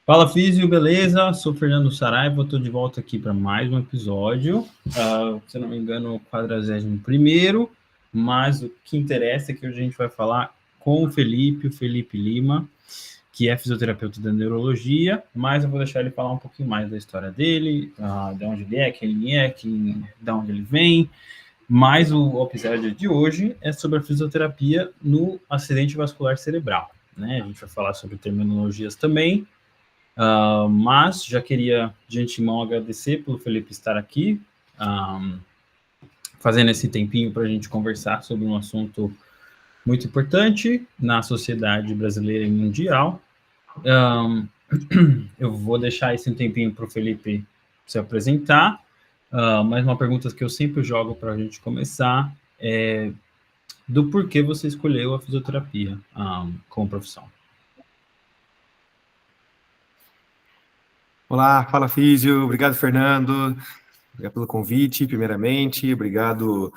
Fala, Físio, beleza? Sou Fernando Saraiva, estou de volta aqui para mais um episódio. Se eu não me engano, o 41º, mas o que interessa é que hoje a gente vai falar com o Felipe Lima, que é fisioterapeuta da neurologia, mas eu vou deixar ele falar um pouquinho mais da história dele, de onde ele é, quem ele é, de onde ele vem. Mas o episódio de hoje é sobre a fisioterapia no acidente vascular cerebral, né? A gente vai falar sobre terminologias também. Mas já queria de antemão agradecer pelo Felipe estar aqui, fazendo esse tempinho para a gente conversar sobre um assunto muito importante na sociedade brasileira e mundial. Eu vou deixar esse tempinho para o Felipe se apresentar, mas uma pergunta que eu sempre jogo para a gente começar é do porquê você escolheu a fisioterapia como profissão. Olá, fala Físio, obrigado Fernando, obrigado pelo convite, primeiramente, obrigado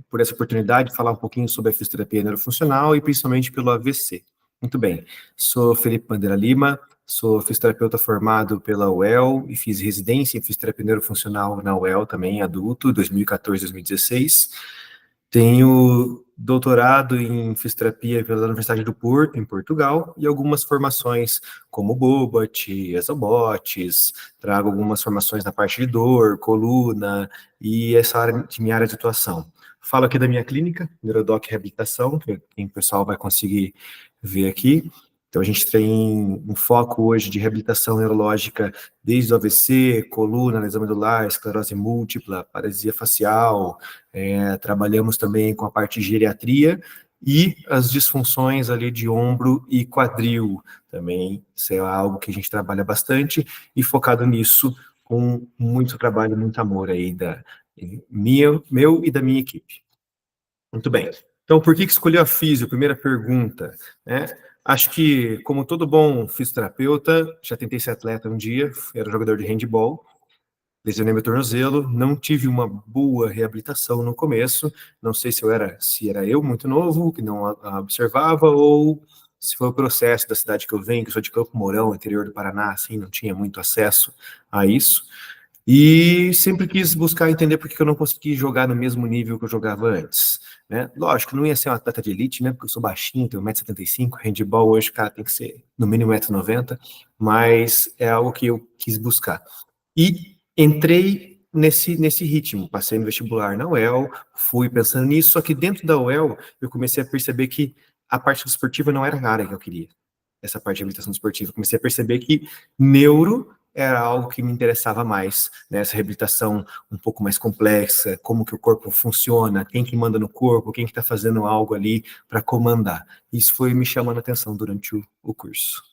por essa oportunidade de falar um pouquinho sobre a fisioterapia neurofuncional e principalmente pelo AVC. Muito bem, sou Felipe Bandeira Lima, sou fisioterapeuta formado pela UEL e fiz residência em fisioterapia neurofuncional na UEL também, adulto, 2014-2016. Tenho doutorado em fisioterapia pela Universidade do Porto, em Portugal, e algumas formações como Bobat, Exobots, trago algumas formações na parte de dor, coluna, e essa área de minha área de atuação. Falo aqui da minha clínica, Neurodoc Reabilitação, que o pessoal vai conseguir ver aqui. Então, a gente tem um foco hoje de reabilitação neurológica desde o AVC, coluna, lesão medular, esclerose múltipla, paralisia facial, trabalhamos também com a parte de geriatria e as disfunções ali de ombro e quadril, também, isso é algo que a gente trabalha bastante e focado nisso com muito trabalho, muito amor aí meu e da minha equipe. Muito bem. Então, por que escolheu a físio? Primeira pergunta, né? Acho que, como todo bom fisioterapeuta, já tentei ser atleta um dia, era jogador de handball, lesionei meu tornozelo, não tive uma boa reabilitação no começo, não sei se era eu muito novo, que não observava, ou se foi o processo da cidade que eu venho, que eu sou de Campo Mourão, interior do Paraná, assim, não tinha muito acesso a isso. E sempre quis buscar entender por que eu não consegui jogar no mesmo nível que eu jogava antes, né? Lógico, não ia ser um atleta de elite, né? Porque eu sou baixinho, tenho 1,75 m, handball hoje o cara tem que ser no mínimo 1,90 m, mas é algo que eu quis buscar. E entrei nesse ritmo, passei no vestibular na UEL, fui pensando nisso, só que dentro da UEL eu comecei a perceber que a parte esportiva não era a área que eu queria, essa parte de reabilitação esportiva. Comecei a perceber que neuro era algo que me interessava mais, né? Essa reabilitação um pouco mais complexa, como que o corpo funciona, quem que manda no corpo, quem que está fazendo algo ali para comandar. Isso foi me chamando a atenção durante o curso.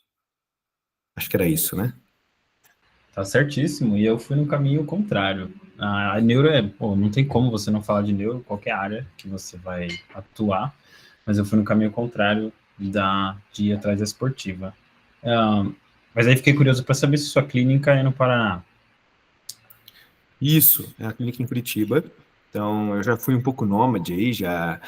Acho que era isso, né? Tá certíssimo, e eu fui no caminho contrário. A neuro não tem como você não falar de neuro, qualquer área que você vai atuar, mas eu fui no caminho contrário de ir atrás da esportiva. Mas aí fiquei curioso para saber se sua clínica é no Paraná. Isso, é a clínica em Curitiba. Então, eu já fui um pouco nômade aí, já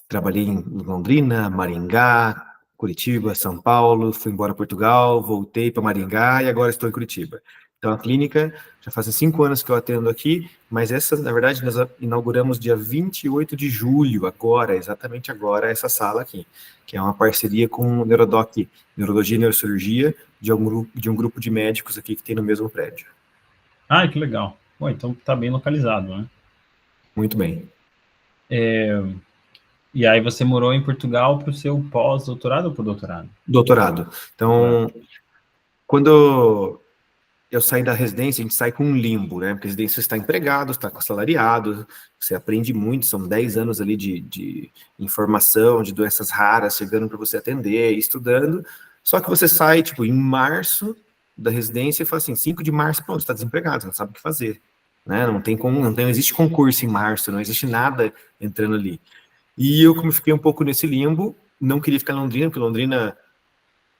trabalhei em Londrina, Maringá, Curitiba, São Paulo, fui embora para Portugal, voltei para Maringá e agora estou em Curitiba. Então, a clínica, já fazem 5 anos que eu atendo aqui, mas essa, na verdade, nós inauguramos dia 28 de julho, agora, exatamente agora, essa sala aqui, que é uma parceria com o Neurodoc, Neurologia e Neurocirurgia, de um grupo de médicos aqui que tem no mesmo prédio. Ah, que legal. Bom, então tá bem localizado, né? Muito bem. E aí você morou em Portugal para o seu pós-doutorado ou para o doutorado? Doutorado. Então, quando eu saí da residência, a gente sai com um limbo, né? Porque a residência você está empregado, está assalariado, você aprende muito, são 10 anos ali de informação, de doenças raras chegando para você atender, estudando. Só que você sai, tipo, em março da residência e fala assim, 5 de março, pronto, você está desempregado, você não sabe o que fazer. Né? Não existe concurso em março, não existe nada entrando ali. E eu, como fiquei um pouco nesse limbo, não queria ficar em Londrina, porque Londrina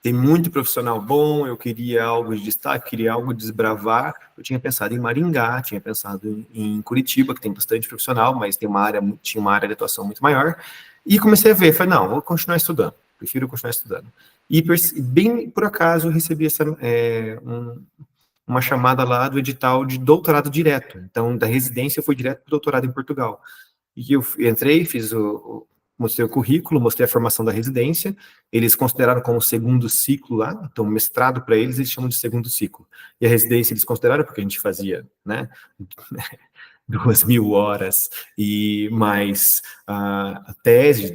tem muito profissional bom, eu queria algo de destaque, queria algo de desbravar. Eu tinha pensado em Maringá, tinha pensado em Curitiba, que tem bastante profissional, mas tinha uma área de atuação muito maior. E comecei a ver, falei, não, vou continuar estudando. prefiro continuar estudando. E bem por acaso eu recebi uma chamada lá do edital de doutorado direto. Então, da residência eu fui direto para o doutorado em Portugal. E eu entrei, mostrei o currículo, mostrei a formação da residência, eles consideraram como segundo ciclo lá, então mestrado para eles chamam de segundo ciclo. E a residência eles consideraram, porque a gente fazia, né, 2.000 horas e mais a tese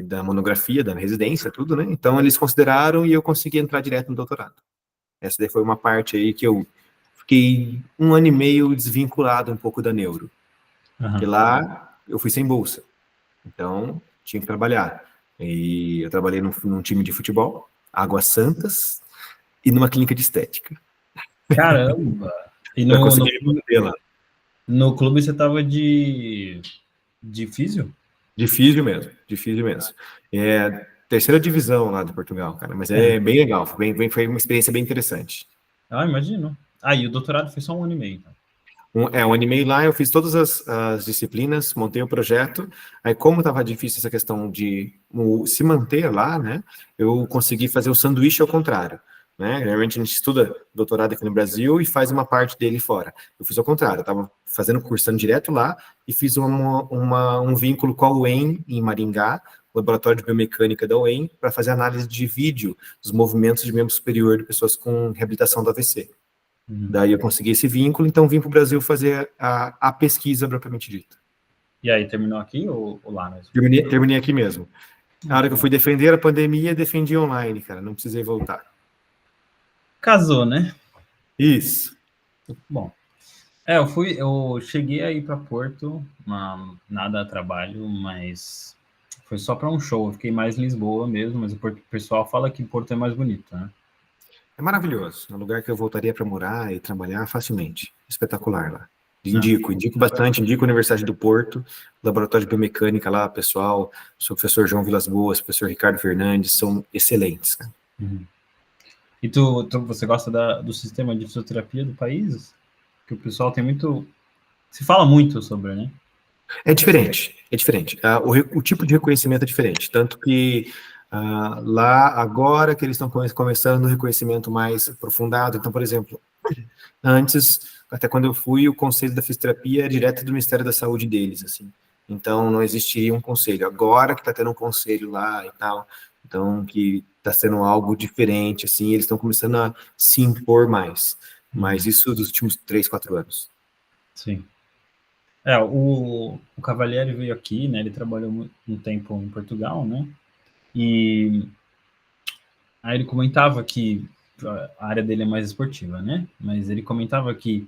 da monografia, da residência, tudo, né? Então eles consideraram e eu consegui entrar direto no doutorado. Essa daí foi uma parte aí que eu fiquei 1 ano e meio desvinculado um pouco da neuro. Porque lá eu fui sem bolsa. Então, tinha que trabalhar. E eu trabalhei num time de futebol, Águas Santas, e numa clínica de estética. Caramba! E no clube você estava de físio? De físio mesmo. É terceira divisão lá de Portugal, cara. Mas é bem legal, foi uma experiência bem interessante. Ah, imagino. E o doutorado foi só 1 ano e meio, então. 1 ano e meio lá, eu fiz todas as disciplinas, montei o projeto, aí como estava difícil essa questão de se manter lá, né, eu consegui fazer o sanduíche ao contrário, né, geralmente a gente estuda doutorado aqui no Brasil e faz uma parte dele fora, eu fiz ao contrário, eu estava fazendo cursando direto lá e fiz um vínculo com a UEM em Maringá, o Laboratório de Biomecânica da UEM, para fazer análise de vídeo dos movimentos de membro superior de pessoas com reabilitação do AVC. Daí eu consegui esse vínculo, então vim para o Brasil fazer a pesquisa propriamente dita. E aí, terminou aqui ou lá mesmo? Terminei aqui mesmo. Na hora que eu fui defender a pandemia, defendi online, cara, não precisei voltar. Casou, né? Isso. Bom, eu cheguei aí para Porto, nada a trabalho, mas foi só para um show, eu fiquei mais em Lisboa mesmo, mas o pessoal fala que Porto é mais bonito, né? É maravilhoso, é um lugar que eu voltaria para morar e trabalhar facilmente, espetacular lá. Indico bastante, indico a Universidade do Porto, Laboratório de Biomecânica lá, pessoal, o professor João Vilas Boas, o professor Ricardo Fernandes, são excelentes, cara. E você gosta do sistema de fisioterapia do país? Que o pessoal tem muito... Se fala muito sobre, né? É diferente. O tipo de reconhecimento é diferente, tanto que lá, agora que eles estão começando o reconhecimento mais aprofundado, então, por exemplo, antes, até quando eu fui, o conselho da fisioterapia é direto do Ministério da Saúde deles, assim, então não existiria um conselho, agora que está tendo um conselho lá e tal, então que está sendo algo diferente, assim, eles estão começando a se impor mais, mas isso dos últimos 3, 4 anos. Sim. O Cavalieri veio aqui, né, ele trabalhou um tempo em Portugal, né, e aí ele comentava que a área dele é mais esportiva, né, mas ele comentava que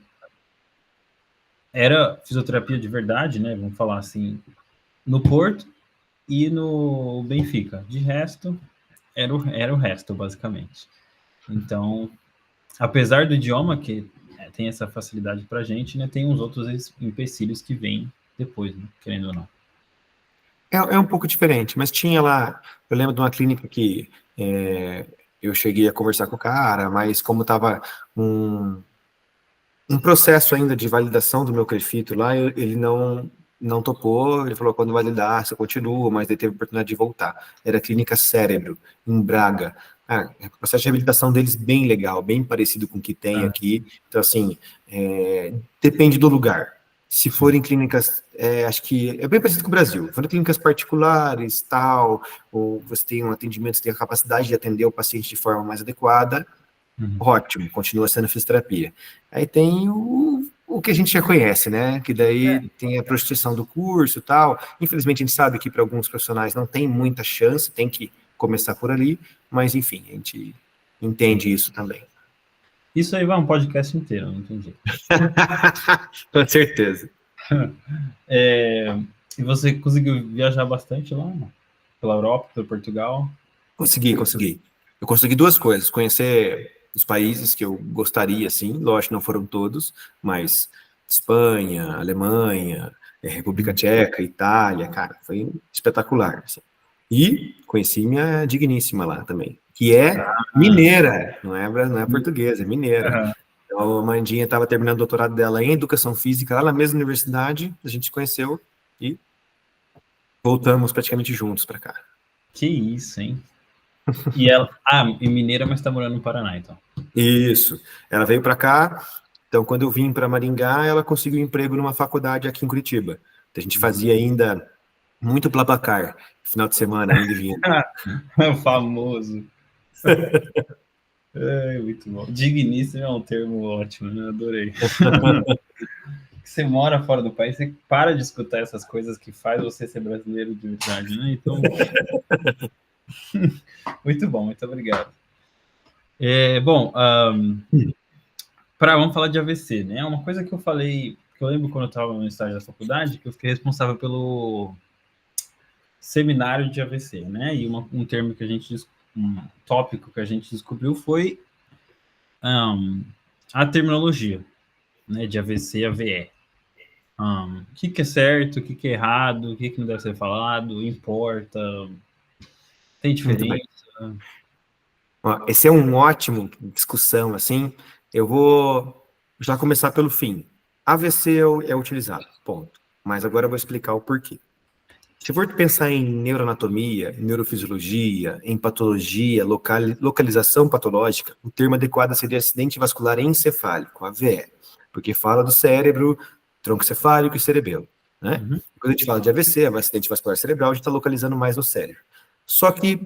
era fisioterapia de verdade, né, vamos falar assim, no Porto e no Benfica, de resto, era o resto, basicamente. Então, apesar do idioma, que tem essa facilidade para a gente, né, tem uns outros empecilhos que vêm depois, né, querendo ou não. É um pouco diferente, mas tinha lá, eu lembro de uma clínica que eu cheguei a conversar com o cara, mas como estava um processo ainda de validação do meu CREFITO lá, ele não topou, ele falou, quando validar, você continua, mas ele teve a oportunidade de voltar. Era a Clínica Cérebro, em Braga. O processo de reabilitação deles bem legal, bem parecido com o que tem aqui. Então, assim, depende do lugar. Se forem clínicas, acho que é bem parecido com o Brasil. Se forem clínicas particulares, tal, ou você tem um atendimento, você tem a capacidade de atender o paciente de forma mais adequada, ótimo, continua sendo fisioterapia. Aí tem o que a gente já conhece, né? Que daí tem a prostituição do curso e tal. Infelizmente, a gente sabe que para alguns profissionais não tem muita chance, tem que começar por ali, mas enfim, a gente entende isso também. Isso aí vai um podcast inteiro, não tem jeito. Com certeza. E você conseguiu viajar bastante lá? Pela Europa, pelo Portugal? Consegui. Eu consegui 2 coisas, conhecer os países que eu gostaria, assim, lógico, não foram todos, mas Espanha, Alemanha, República Tcheca, Itália, cara, foi espetacular, assim. E conheci minha digníssima lá também, que é mineira, não é portuguesa, é mineira. Então, a Mandinha estava terminando o doutorado dela em Educação Física, lá na mesma universidade, a gente se conheceu e voltamos praticamente juntos para cá. Que isso, hein? E ela... e mineira, mas tá morando no Paraná, então. Isso. Ela veio para cá, então quando eu vim para Maringá, ela conseguiu um emprego numa faculdade aqui em Curitiba. Então, a gente fazia ainda muito Blablacar, final de semana, ainda e vindo. O famoso. Muito bom. Digníssimo é um termo ótimo, né? Adorei. Você mora fora do país, você para de escutar essas coisas que faz você ser brasileiro de verdade, né? Então, muito bom, muito obrigado. Bom, vamos falar de AVC, né? Uma coisa que eu falei, que eu lembro quando eu estava no estágio da faculdade, que eu fiquei responsável pelo seminário de AVC, né? E um termo que um tópico que a gente descobriu foi a terminologia, né? De AVC e AVE. O que é certo, o que é errado, o que não deve ser falado, importa, tem diferença. Ó, esse é um ótimo discussão, assim. Eu vou já começar pelo fim. AVC é utilizado, ponto. Mas agora eu vou explicar o porquê. Se for pensar em neuroanatomia, em neurofisiologia, em patologia, localização patológica, o termo adequado seria acidente vascular encefálico, AVE, porque fala do cérebro, tronco cefálico e cerebelo, né? Uhum. Quando a gente fala de AVC, acidente vascular cerebral, a gente está localizando mais no cérebro. Só que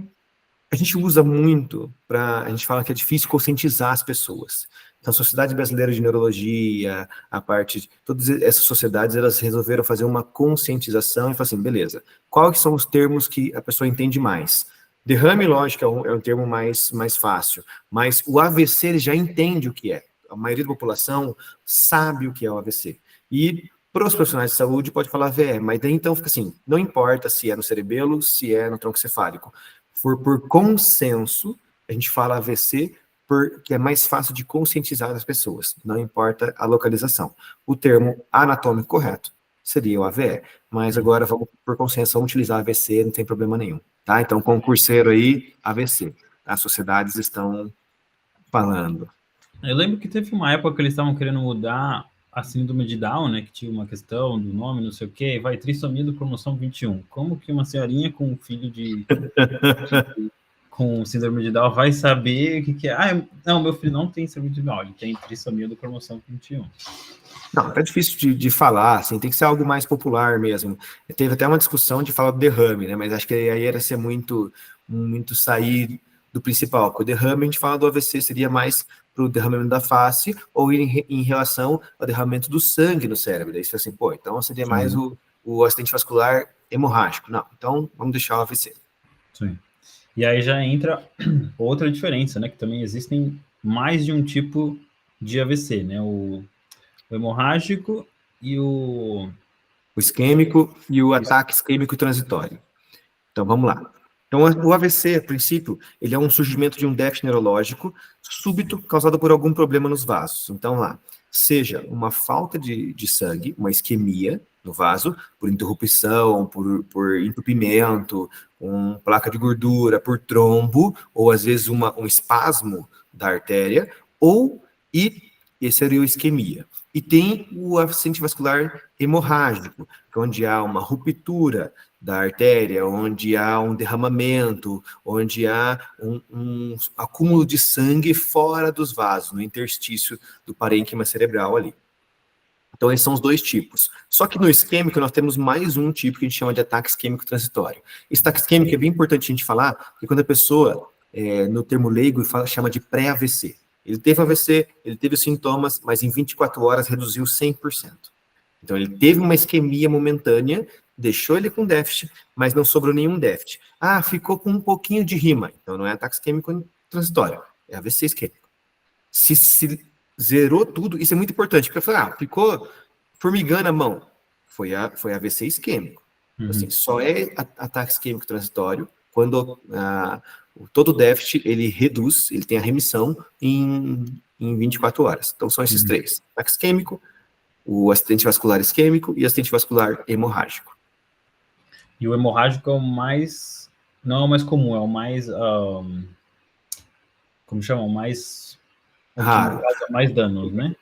a gente usa muito a gente fala que é difícil conscientizar as pessoas. Então, a Sociedade Brasileira de Neurologia, todas essas sociedades, elas resolveram fazer uma conscientização e falar assim, beleza, quais são os termos que a pessoa entende mais? Derrame, lógico, é um termo mais fácil, mas o AVC ele já entende o que é. A maioria da população sabe o que é o AVC. E para os profissionais de saúde pode falar VE, mas daí então fica assim, não importa se é no cerebelo, se é no tronco cefálico. Por consenso, a gente fala AVC porque é mais fácil de conscientizar as pessoas, não importa a localização. O termo anatômico correto seria o AVE, mas agora vamos, por consenso, vamos utilizar AVC, não tem problema nenhum, tá? Então, concurseiro aí, AVC. As sociedades estão falando. Eu lembro que teve uma época que eles estavam querendo mudar a síndrome de Down, né, que tinha uma questão do nome, não sei o quê, vai trissomia do cromossomo 21. Como que uma senhorinha com um filho com síndrome de Down vai saber o que é? Não, meu filho não tem síndrome de Down, ele tem trissomia do cromossomo 21. Não, tá difícil de falar, assim, tem que ser algo mais popular mesmo. Teve até uma discussão de falar do derrame, né, mas acho que aí era ser muito sair do principal. Com o derrame, a gente fala do AVC, seria mais para o derramamento da face ou em relação ao derramamento do sangue no cérebro. Daí você fala assim, pô, então seria mais o acidente vascular hemorrágico. Não, então vamos deixar o AVC. Sim. E aí já entra outra diferença, né, que também existem mais de um tipo de AVC, né, o hemorrágico e o isquêmico e o ataque isquêmico transitório. Então, vamos lá. Então, o AVC, a princípio, ele é um surgimento de um déficit neurológico súbito causado por algum problema nos vasos. Então, lá, seja uma falta de sangue, uma isquemia no vaso, por interrupção, por entupimento, placa de gordura, por trombo, ou às vezes um espasmo da artéria, esse seria o isquemia. E tem o acidente vascular hemorrágico, onde há uma ruptura da artéria, onde há um derramamento, onde há um acúmulo de sangue fora dos vasos, no interstício do parênquima cerebral ali. Então, esses são os dois tipos. Só que no isquêmico, nós temos mais um tipo que a gente chama de ataque isquêmico transitório. Esse ataque isquêmico é bem importante a gente falar, porque quando a pessoa, no termo leigo, chama de pré-AVC. Ele teve AVC, ele teve os sintomas, mas em 24 horas reduziu 100%. Então, ele teve uma isquemia momentânea, deixou ele com déficit, mas não sobrou nenhum déficit. Ficou com um pouquinho de rima. Então, não é ataque isquêmico transitório, é AVC isquêmico. Se zerou tudo, isso é muito importante, porque ficou formigando a mão. Foi AVC isquêmico. Uhum. Assim, só é ataque isquêmico transitório quando todo déficit ele reduz, ele tem a remissão em 24 horas. Então, são esses três: ataque isquêmico, o acidente vascular isquêmico e acidente vascular hemorrágico. E o hemorrágico é o mais... Não é o mais comum, é o mais... como chama? O mais... raro. Mais danos, né?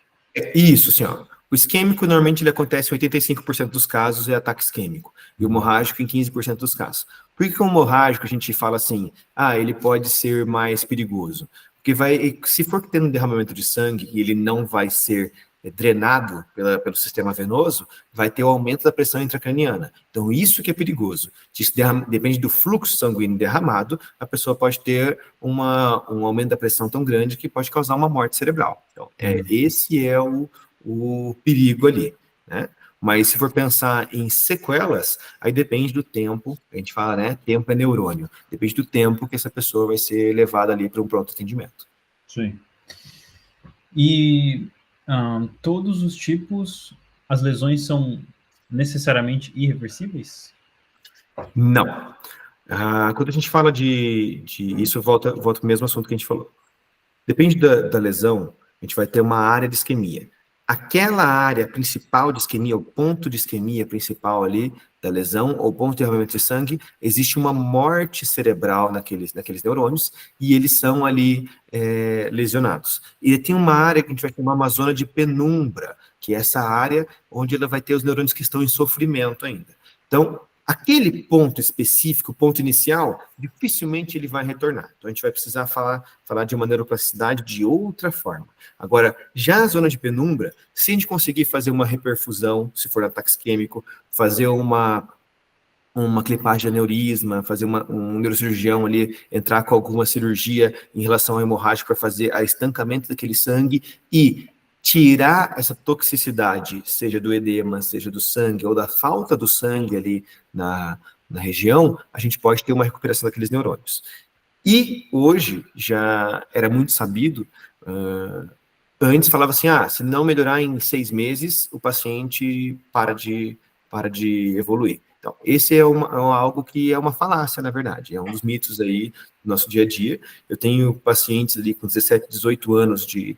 Isso, senhor. O isquêmico, normalmente, ele acontece em 85% dos casos, é ataque isquêmico. E o hemorrágico em 15% dos casos. Por que o hemorrágico a gente fala assim, ele pode ser mais perigoso? Porque se for tendo um derramamento de sangue e ele não vai ser drenado pelo sistema venoso, vai ter o aumento da pressão intracraniana. Então, isso que é perigoso. Isso depende do fluxo sanguíneo derramado, a pessoa pode ter um aumento da pressão tão grande que pode causar uma morte cerebral. Então, esse é o perigo ali, né? Mas se for pensar em sequelas, aí depende do tempo, a gente fala, né? Tempo é neurônio. Depende do tempo que essa pessoa vai ser levada ali para um pronto atendimento. Sim. E todos os tipos, as lesões são necessariamente irreversíveis? Não. Quando a gente fala de isso, volta para o mesmo assunto que a gente falou. Depende da lesão, a gente vai ter uma área de isquemia. Aquela área principal de isquemia, o ponto de isquemia principal ali da lesão, ou ponto de derramamento de sangue, existe uma morte cerebral naqueles neurônios, e eles são ali lesionados. E tem uma área que a gente vai chamar uma zona de penumbra, que é essa área onde ela vai ter os neurônios que estão em sofrimento ainda. Então, aquele ponto específico, ponto inicial, dificilmente ele vai retornar. Então, a gente vai precisar falar de uma neuroplasticidade de outra forma. Agora, já a zona de penumbra, se a gente conseguir fazer uma reperfusão, se for ataque isquêmico, fazer uma clipagem de aneurisma, fazer um neurocirurgião ali, entrar com alguma cirurgia em relação ao hemorrágico para fazer a estancamento daquele sangue e tirar essa toxicidade, seja do edema, seja do sangue, ou da falta do sangue ali na região, a gente pode ter uma recuperação daqueles neurônios. E hoje já era muito sabido, antes falava assim, se não melhorar em 6 meses, o paciente para de evoluir. Então, esse é algo que é uma falácia, na verdade, é um dos mitos aí do nosso dia a dia. Eu tenho pacientes ali com 17, 18 anos de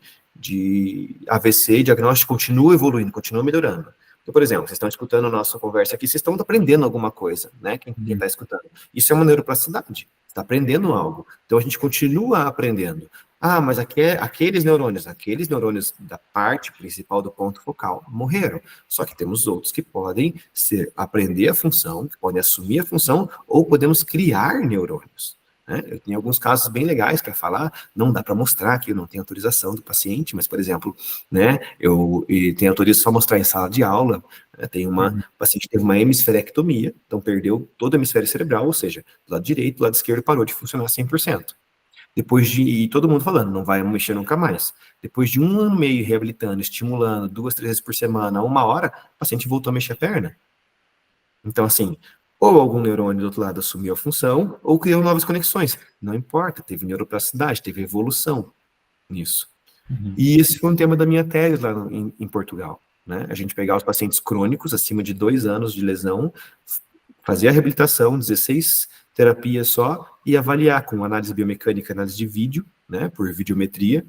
AVC, diagnóstico continua evoluindo, continua melhorando. Então, por exemplo, vocês estão escutando a nossa conversa aqui, vocês estão aprendendo alguma coisa, né? Quem está escutando. Isso é uma neuroplasticidade, está aprendendo algo. Então, a gente continua aprendendo. Mas aqueles neurônios da parte principal do ponto focal morreram. Só que temos outros que podem aprender a função, que podem assumir a função, ou podemos criar neurônios. Eu tenho alguns casos bem legais para falar, não dá para mostrar que eu não tenho autorização do paciente, mas, por exemplo, eu tenho autorização só mostrar em sala de aula. Tem uma paciente que teve uma hemisferectomia, então perdeu todo o hemisfério cerebral, ou seja, do lado direito, do lado esquerdo parou de funcionar 100%. E todo mundo falando, não vai mexer nunca mais. Depois de 1 ano e meio reabilitando, estimulando, 2, 3 vezes por semana, 1 hora, o paciente voltou a mexer a perna. Então, assim, ou algum neurônio do outro lado assumiu a função, ou criou novas conexões. Não importa, teve neuroplasticidade, teve evolução nisso. E esse foi um tema da minha tese lá em Portugal. A gente pegar os pacientes crônicos, acima de 2 anos de lesão, fazer a reabilitação, 16 terapias só, e avaliar com análise biomecânica, análise de vídeo, por videometria,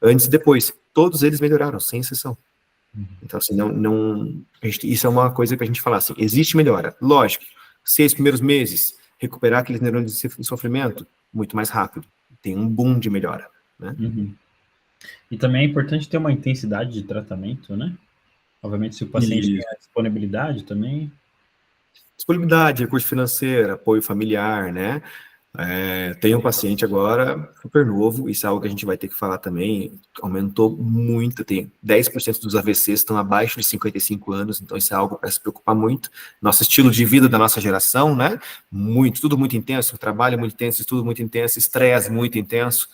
antes e depois. Todos eles melhoraram, sem exceção. Então, assim, isso é uma coisa que a gente fala assim, existe melhora. Lógico, 6 primeiros meses, recuperar aqueles neurônios de sofrimento, muito mais rápido. Tem um boom de melhora, E também é importante ter uma intensidade de tratamento, né? Obviamente, se o paciente tem a disponibilidade também. Disponibilidade, recurso financeiro, apoio familiar, tem um paciente agora, super novo, isso é algo que a gente vai ter que falar também, aumentou muito, tem 10% dos AVCs estão abaixo de 55 anos, então isso é algo para se preocupar muito. Nosso estilo de vida da nossa geração, tudo muito intenso, trabalho muito intenso, estudo muito intenso, estresse muito intenso,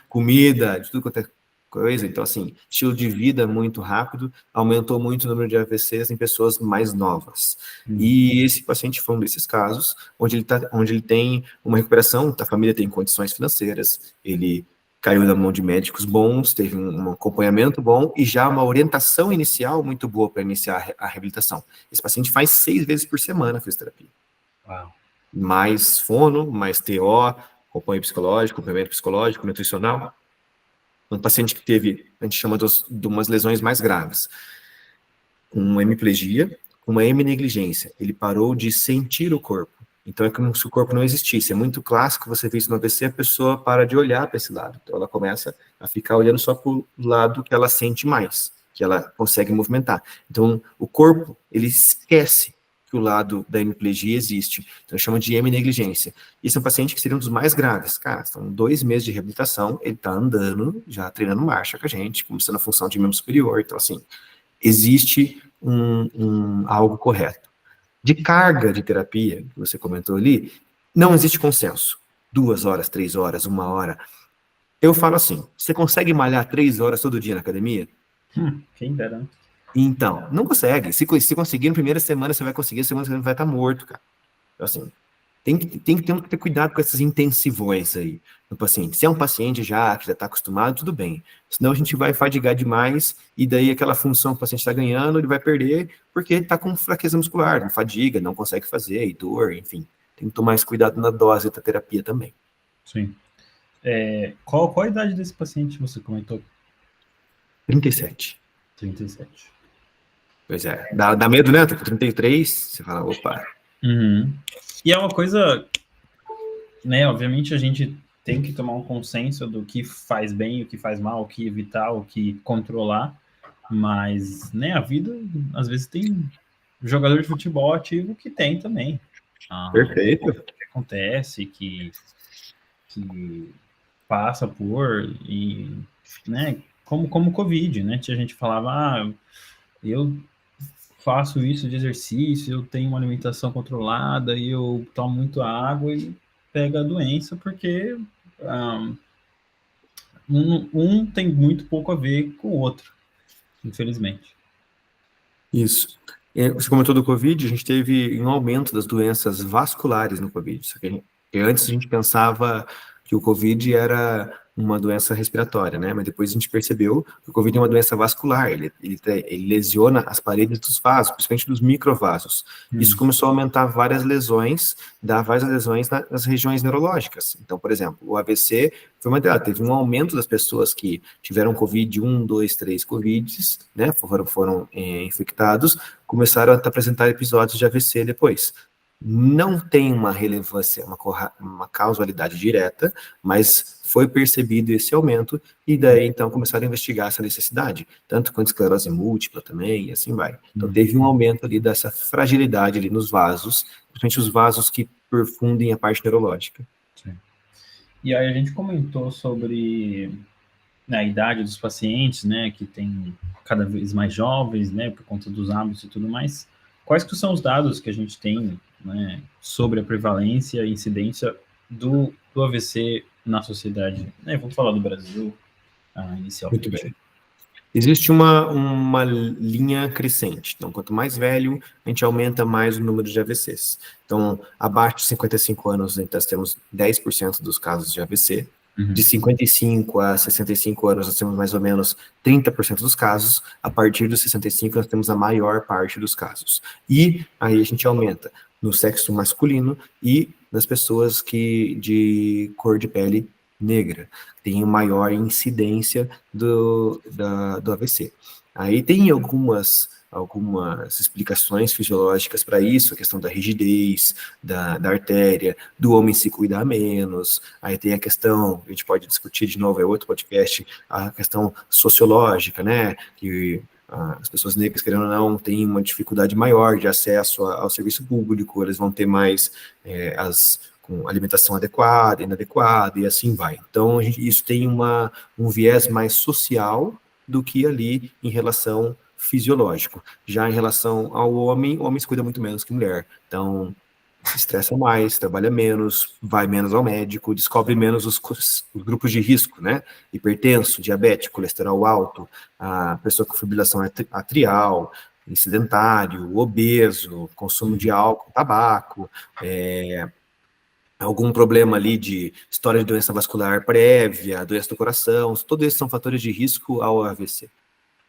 comida, de tudo quanto é coisa, então assim, estilo de vida muito rápido, aumentou muito o número de AVCs em pessoas mais novas. E esse paciente foi um desses casos, onde ele tem uma recuperação, a família tem condições financeiras, ele caiu na mão de médicos bons, teve um acompanhamento bom e já uma orientação inicial muito boa para iniciar a reabilitação. Esse paciente faz 6 vezes por semana a fisioterapia. Uau. Mais fono, mais TO, acompanhamento psicológico, nutricional. Um paciente que teve, a gente chama de umas lesões mais graves, uma hemiplegia, uma heminegligência. Ele parou de sentir o corpo. Então é como se o corpo não existisse. É muito clássico você ver isso no AVC, a pessoa para de olhar para esse lado. Então ela começa a ficar olhando só para o lado que ela sente mais. que ela consegue movimentar. Então, o corpo, ele esquece que o lado da hemiplegia existe. Então, chama de heminegligência. Esse é um paciente que seria um dos mais graves. Cara, são 2 meses de reabilitação, ele está andando, já treinando marcha com a gente, começando a função de membro superior. Então, assim, existe algo correto. De carga de terapia, que você comentou ali, não existe consenso. 2 horas, 3 horas, 1 hora. Eu falo assim, você consegue malhar 3 horas todo dia na academia? Quem dera. Então, não consegue. Se conseguir na primeira semana, você vai conseguir, na segunda semana vai estar morto, cara. Então, assim, tem que ter cuidado com esses intensivões aí no paciente. Se é um paciente que já está acostumado, tudo bem. Senão a gente vai fadigar demais e daí aquela função que o paciente está ganhando, ele vai perder porque ele está com fraqueza muscular, com fadiga, não consegue fazer, e dor, enfim. Tem que tomar esse cuidado na dose da terapia também. Sim. Qual a idade desse paciente que você comentou? 37. 37. Pois é. Dá medo, né? Tô com 33, você fala, opa. Uhum. E é uma coisa, né? Obviamente a gente tem que tomar um consenso do que faz bem, o que faz mal, o que evitar, o que controlar. Mas, né, a vida, às vezes, tem jogador de futebol ativo que tem também. Perfeito. Que acontece, que passa por, e, né, como Covid, né? A gente falava, eu faço isso de exercício, eu tenho uma alimentação controlada e eu tomo muito água e pega a doença porque um tem muito pouco a ver com o outro, infelizmente. Isso. Você comentou do Covid, a gente teve um aumento das doenças vasculares no Covid. Antes a gente pensava que o Covid era uma doença respiratória, né? Mas depois a gente percebeu que o Covid é uma doença vascular, ele lesiona as paredes dos vasos, principalmente dos microvasos. Isso começou a aumentar várias lesões, dar várias lesões nas regiões neurológicas. Então, por exemplo, o AVC foi uma delas, teve um aumento das pessoas que tiveram Covid, 1, 2, 3 Covids, né? Foram infectados, começaram a apresentar episódios de AVC depois. Não tem uma relevância, uma causalidade direta, mas foi percebido esse aumento, e daí, então, começaram a investigar essa necessidade, tanto quanto esclerose múltipla também, e assim vai. Então, teve um aumento ali dessa fragilidade ali nos vasos, principalmente os vasos que perfundem a parte neurológica. Sim. E aí a gente comentou sobre a idade dos pacientes, né, que tem cada vez mais jovens, né, por conta dos hábitos e tudo mais. Quais que são os dados que a gente tem, né, sobre a prevalência e incidência do AVC na sociedade? Vamos falar do Brasil, inicialmente. Muito bem. Existe uma linha crescente. Então, quanto mais velho, a gente aumenta mais o número de AVCs. Então, abaixo de 55 anos, nós temos 10% dos casos de AVC. De 55 a 65 anos, nós temos mais ou menos 30% dos casos. A partir dos 65, nós temos a maior parte dos casos. E aí a gente aumenta no sexo masculino e nas pessoas de cor de pele negra, tem maior incidência do AVC. Aí tem algumas explicações fisiológicas para isso, a questão da rigidez, da artéria, do homem se cuidar menos, aí tem a questão, a gente pode discutir de novo, é outro podcast, a questão sociológica, né, que as pessoas negras, querendo ou não, têm uma dificuldade maior de acesso ao serviço público, eles vão ter mais com alimentação adequada, inadequada, e assim vai. Então, isso tem um viés mais social do que ali em relação fisiológico. Já em relação ao homem, o homem se cuida muito menos que mulher. Então, se estressa mais, trabalha menos, vai menos ao médico, descobre menos os grupos de risco, né? Hipertenso, diabético, colesterol alto, a pessoa com fibrilação atrial, sedentário, obeso, consumo de álcool, tabaco, algum problema ali de história de doença vascular prévia, doença do coração, todos esses são fatores de risco ao AVC.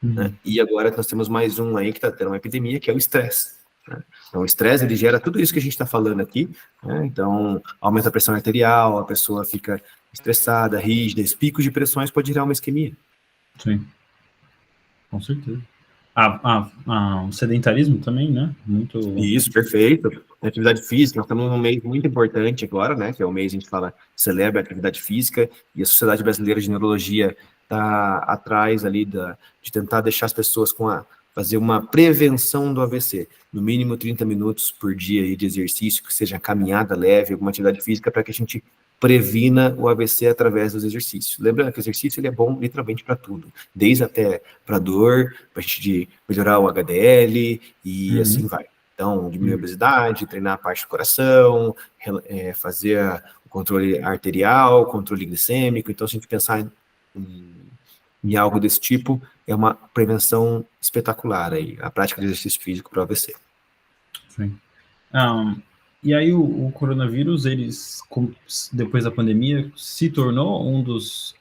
Né? E agora nós temos mais um aí que está tendo uma epidemia, que é o estresse. Né? Então, o estresse, ele gera tudo isso que a gente está falando aqui, né? Então, aumenta a pressão arterial, a pessoa fica estressada, rígida, os picos de pressões pode gerar uma isquemia. Sim, com certeza. O sedentarismo também, né? Muito... Isso, perfeito. Atividade física, nós estamos num mês muito importante agora, né? Que é o mês, a gente celebra a atividade física, e a Sociedade Brasileira de Neurologia está atrás ali de tentar deixar as pessoas fazer uma prevenção do AVC, no mínimo 30 minutos por dia aí de exercício, que seja caminhada leve, alguma atividade física, para que a gente previna o AVC através dos exercícios. Lembrando que o exercício ele é bom literalmente para tudo, desde até para dor, para a gente melhorar o HDL e assim vai. Então, diminuir a obesidade, treinar a parte do coração, fazer o controle arterial, controle glicêmico. Então, se a gente pensar em algo desse tipo, é uma prevenção espetacular aí, a prática de exercício físico para o AVC. Sim. E aí o coronavírus, depois da pandemia, se tornou um dos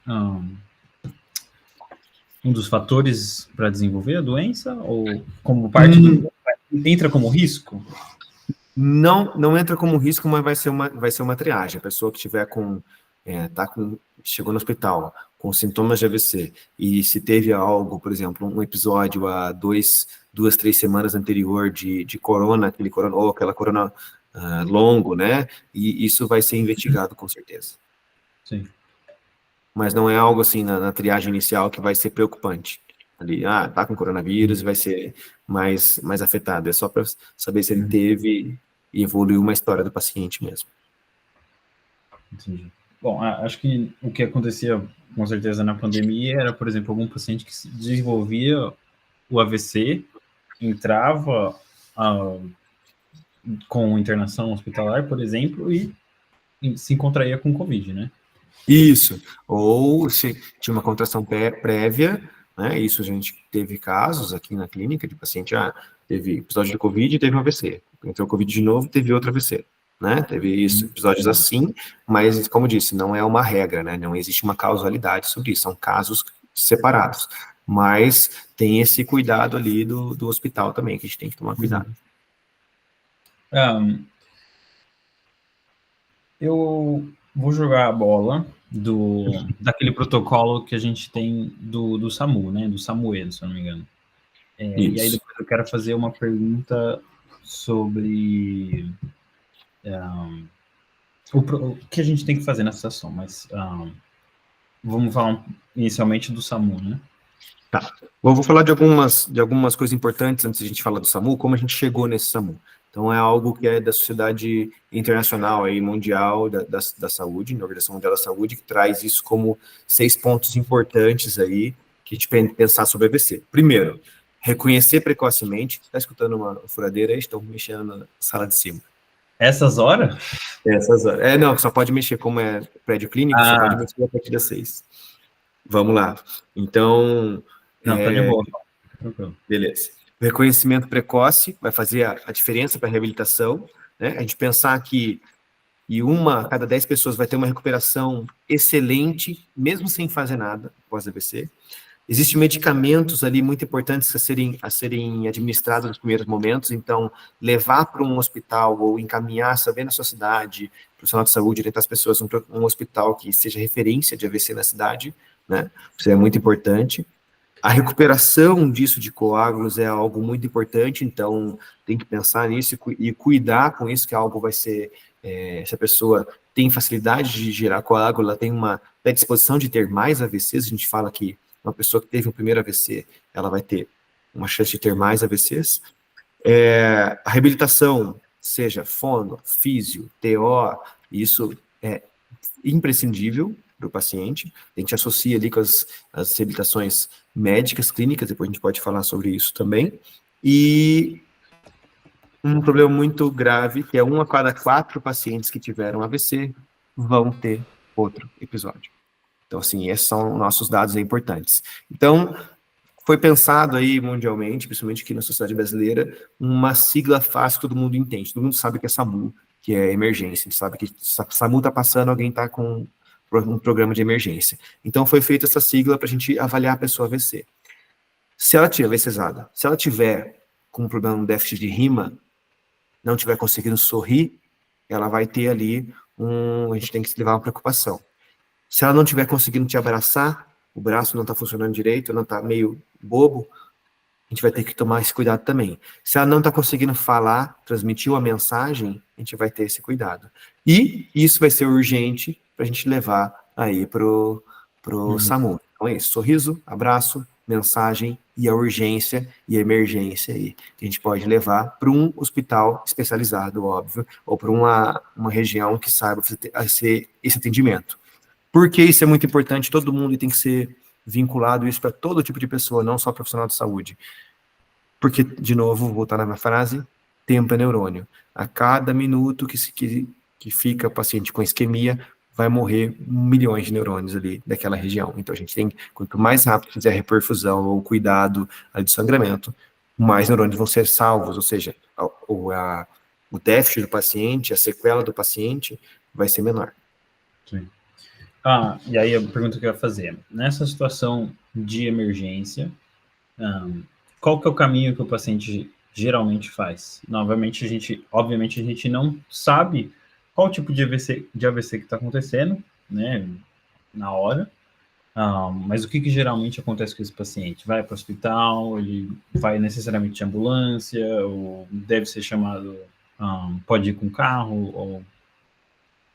fatores para desenvolver a doença? Ou como parte entra como risco? Não entra como risco, mas vai ser uma triagem. A pessoa que tiver chegou no hospital com sintomas de AVC e se teve algo, por exemplo, um episódio há 2, 3 semanas anterior de corona, ou aquela corona longo, né? E isso vai ser investigado com certeza. Sim. Mas não é algo assim na triagem inicial que vai ser preocupante. Ali, tá com coronavírus e vai ser mais afetado. É só para saber se ele teve e evoluiu uma história do paciente mesmo. Entendi. Bom, acho que o que acontecia com certeza na pandemia era, por exemplo, algum paciente que desenvolvia o AVC, entrava com internação hospitalar, por exemplo, e se contraía com Covid, né? Isso, ou se tinha uma contração prévia, né? Isso a gente teve casos aqui na clínica de paciente, teve episódio de Covid e teve um AVC. Entrou Covid de novo, teve outro AVC, né? Teve isso, episódios assim, mas, como disse, não é uma regra, né? Não existe uma causalidade sobre isso, são casos separados. Mas tem esse cuidado ali do hospital também, que a gente tem que tomar cuidado. Eu vou jogar a bola daquele protocolo que a gente tem do SAMU, né? Do SAMUEDO, se eu não me engano. E aí depois eu quero fazer uma pergunta sobre o que a gente tem que fazer nessa situação, mas vamos falar inicialmente do SAMU, né? Tá. Vou falar de algumas coisas importantes antes de a gente falar do SAMU, como a gente chegou nesse SAMU. Então, é algo que é da Sociedade Internacional aí, Mundial da Saúde, da Organização Mundial da Saúde, que traz isso como 6 pontos importantes aí, que a gente tem que pensar sobre AVC. Primeiro, reconhecer precocemente. Está escutando uma furadeira aí? Estão mexendo na sala de cima. Essas horas? Essas horas. Não, só pode mexer, como é prédio clínico, só pode mexer a partir das 6. Vamos lá. Então... Não, tá de boa. Beleza. O reconhecimento precoce vai fazer a diferença para a reabilitação, né? A gente pensar que uma a cada 10 pessoas vai ter uma recuperação excelente, mesmo sem fazer nada pós-AVC. Existem medicamentos ali muito importantes a serem administrados nos primeiros momentos, então levar para um hospital ou encaminhar, saber na sua cidade, profissional de saúde, orientar as pessoas um hospital que seja referência de AVC na cidade, né? Isso é muito importante. A recuperação disso de coágulos é algo muito importante, então tem que pensar nisso e cuidar com isso, que algo vai ser, se a pessoa tem facilidade de gerar coágulo, ela tem uma predisposição de ter mais AVCs, a gente fala que uma pessoa que teve o primeiro AVC, ela vai ter uma chance de ter mais AVCs. A reabilitação, seja fono, físio, TO, isso é imprescindível para o paciente, a gente associa ali com as reabilitações médicas, clínicas, depois a gente pode falar sobre isso também, e um problema muito grave, que é 1 a cada 4 pacientes que tiveram AVC vão ter outro episódio. Então, assim, esses são nossos dados importantes. Então, foi pensado aí mundialmente, principalmente aqui na sociedade brasileira, uma sigla fácil que todo mundo entende, todo mundo sabe que é SAMU, que é emergência, a gente sabe que SAMU está passando, alguém está com um programa de emergência. Então, foi feita essa sigla para a gente avaliar a pessoa AVC. Se ela tiver AVCzada, se ela tiver com um problema de déficit de rima, não tiver conseguindo sorrir, ela vai ter ali a gente tem que levar uma preocupação. Se ela não tiver conseguindo te abraçar, o braço não está funcionando direito, não está meio bobo, a gente vai ter que tomar esse cuidado também. Se ela não está conseguindo falar, transmitir uma mensagem, a gente vai ter esse cuidado. E isso vai ser urgente para a gente levar aí pro SAMU. Então é isso, sorriso, abraço, mensagem e a urgência e a emergência aí, que a gente pode levar para um hospital especializado, óbvio, ou para uma região que saiba fazer esse atendimento. Por que isso é muito importante? Todo mundo tem que ser vinculado isso para todo tipo de pessoa, não só profissional de saúde. Porque, de novo, vou voltar na minha frase, tempo é neurônio. A cada minuto que fica paciente com isquemia, vai morrer milhões de neurônios ali daquela região. Então, a gente tem, quanto mais rápido fizer a reperfusão ou cuidado ali de sangramento, mais neurônios vão ser salvos, ou seja, o déficit do paciente, a sequela do paciente vai ser menor. Sim. E aí a pergunta que eu ia fazer, nessa situação de emergência, qual que é o caminho que o paciente geralmente faz? Novamente, obviamente, a gente não sabe qual tipo de AVC que está acontecendo, né, na hora, mas o que geralmente acontece com esse paciente? Vai para o hospital, ele vai necessariamente de ambulância, ou deve ser chamado, pode ir com carro, ou...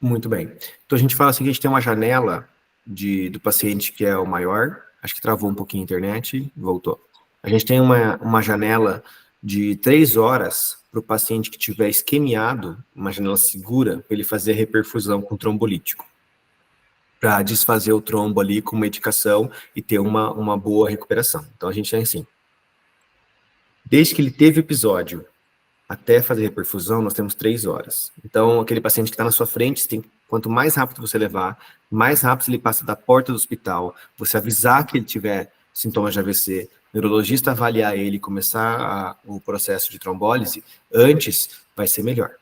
Muito bem. Então, a gente fala assim que a gente tem uma janela do paciente que é o maior, acho que travou um pouquinho a internet, voltou. A gente tem uma janela de 3 horas para o paciente que tiver isquemiado, uma janela segura, para ele fazer a reperfusão com trombolítico, para desfazer o trombo ali com medicação e ter uma boa recuperação. Então, a gente tem assim, desde que ele teve episódio até fazer reperfusão, nós temos 3 horas. Então, aquele paciente que está na sua frente, quanto mais rápido você levar, mais rápido ele passa da porta do hospital, você avisar que ele tiver sintomas de AVC, o neurologista avaliar ele, começar o processo de trombólise, antes vai ser melhor.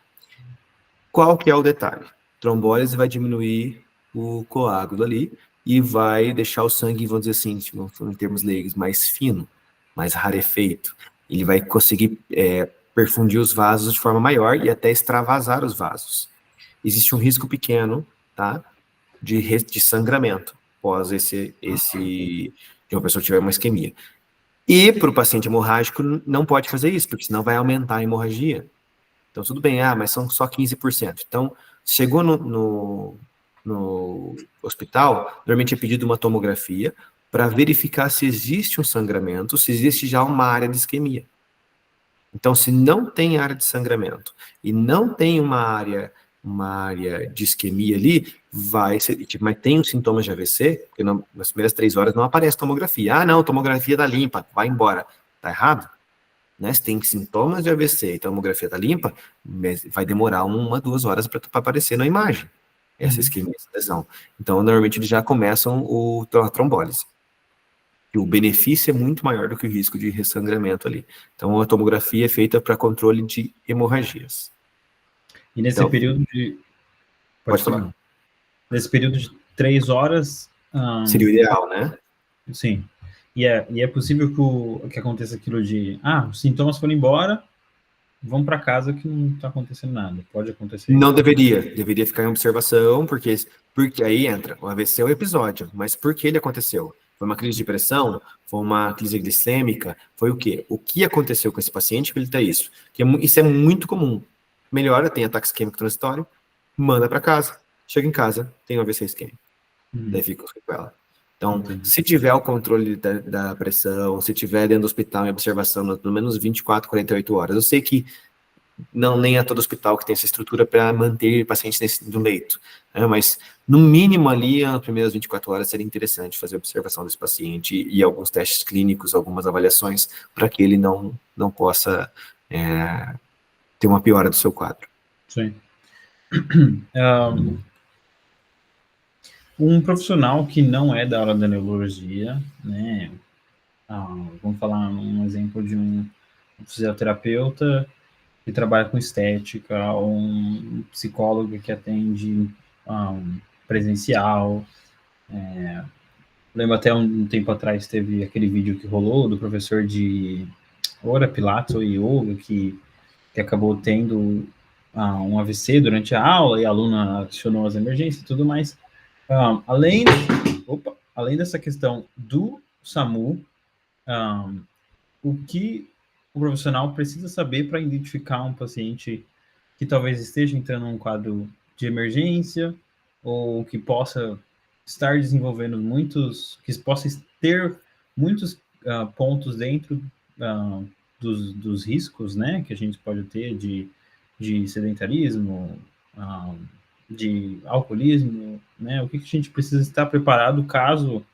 Qual que é o detalhe? Trombólise vai diminuir o coágulo ali e vai deixar o sangue, vamos dizer assim, em termos leigos, mais fino, mais rarefeito. Ele vai conseguir perfundir os vasos de forma maior e até extravasar os vasos. Existe um risco pequeno, tá, de sangramento após de uma pessoa que tiver uma isquemia. E para o paciente hemorrágico não pode fazer isso, porque senão vai aumentar a hemorragia. Então tudo bem, mas são só 15%. Então, chegou no hospital, normalmente é pedido uma tomografia para verificar se existe um sangramento, se existe já uma área de isquemia. Então, se não tem área de sangramento e não tem uma área de isquemia ali, vai ser, mas tem os sintomas de AVC, porque nas primeiras 3 horas não aparece tomografia. Não, tomografia tá limpa, vai embora. Tá errado? Né? Se tem sintomas de AVC e tomografia tá limpa, vai demorar 1, 2 horas para aparecer na imagem, essa isquemia, essa lesão. Então, normalmente eles já começam a trombólise. E o benefício é muito maior do que o risco de ressangramento ali. Então, a tomografia é feita para controle de hemorragias. E nesse período de... Pode falar. Nesse período de 3 horas... seria o ideal, né? Sim. E é possível que aconteça aquilo de... os sintomas foram embora, vão para casa que não está acontecendo nada. Pode acontecer Não isso? deveria ficar em observação, porque aí entra, o AVC é o episódio, mas por que ele aconteceu? Foi uma crise de pressão? Foi uma crise glicêmica? Foi o quê? O que aconteceu com esse paciente que ele tem isso? Isso é muito comum. Melhora, tem ataque isquêmico transitório, manda para casa, chega em casa, tem um AVC isquêmico. Daí fica com ela. Então, se tiver o controle da pressão, se tiver dentro do hospital em observação, pelo menos 24, 48 horas, eu sei que nem é todo hospital que tem essa estrutura para manter pacientes no leito, né? Mas no mínimo ali, nas primeiras 24 horas, seria interessante fazer a observação desse paciente e alguns testes clínicos, algumas avaliações, para que ele não possa ter uma piora do seu quadro. Sim. Um profissional que não é da área da neurologia, né? Vamos falar um exemplo de um fisioterapeuta que trabalha com estética, ou um psicólogo que atende presencial. Lembro até um tempo atrás teve aquele vídeo que rolou do professor de Pilates ou Yoga que acabou tendo um AVC durante a aula e a aluna acionou as emergências e tudo mais. Além dessa questão do SAMU, o que o profissional precisa saber para identificar um paciente que talvez esteja entrando num quadro de emergência ou que possa estar desenvolvendo que possa ter muitos pontos dentro dos riscos, né, que a gente pode ter de sedentarismo, de alcoolismo, né, o que a gente precisa estar preparado caso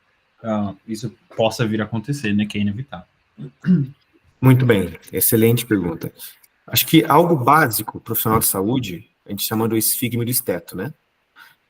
isso possa vir a acontecer, né, que é inevitável. Muito bem, excelente pergunta. Acho que algo básico, profissional de saúde, a gente chama do esfigma e do esteto, né?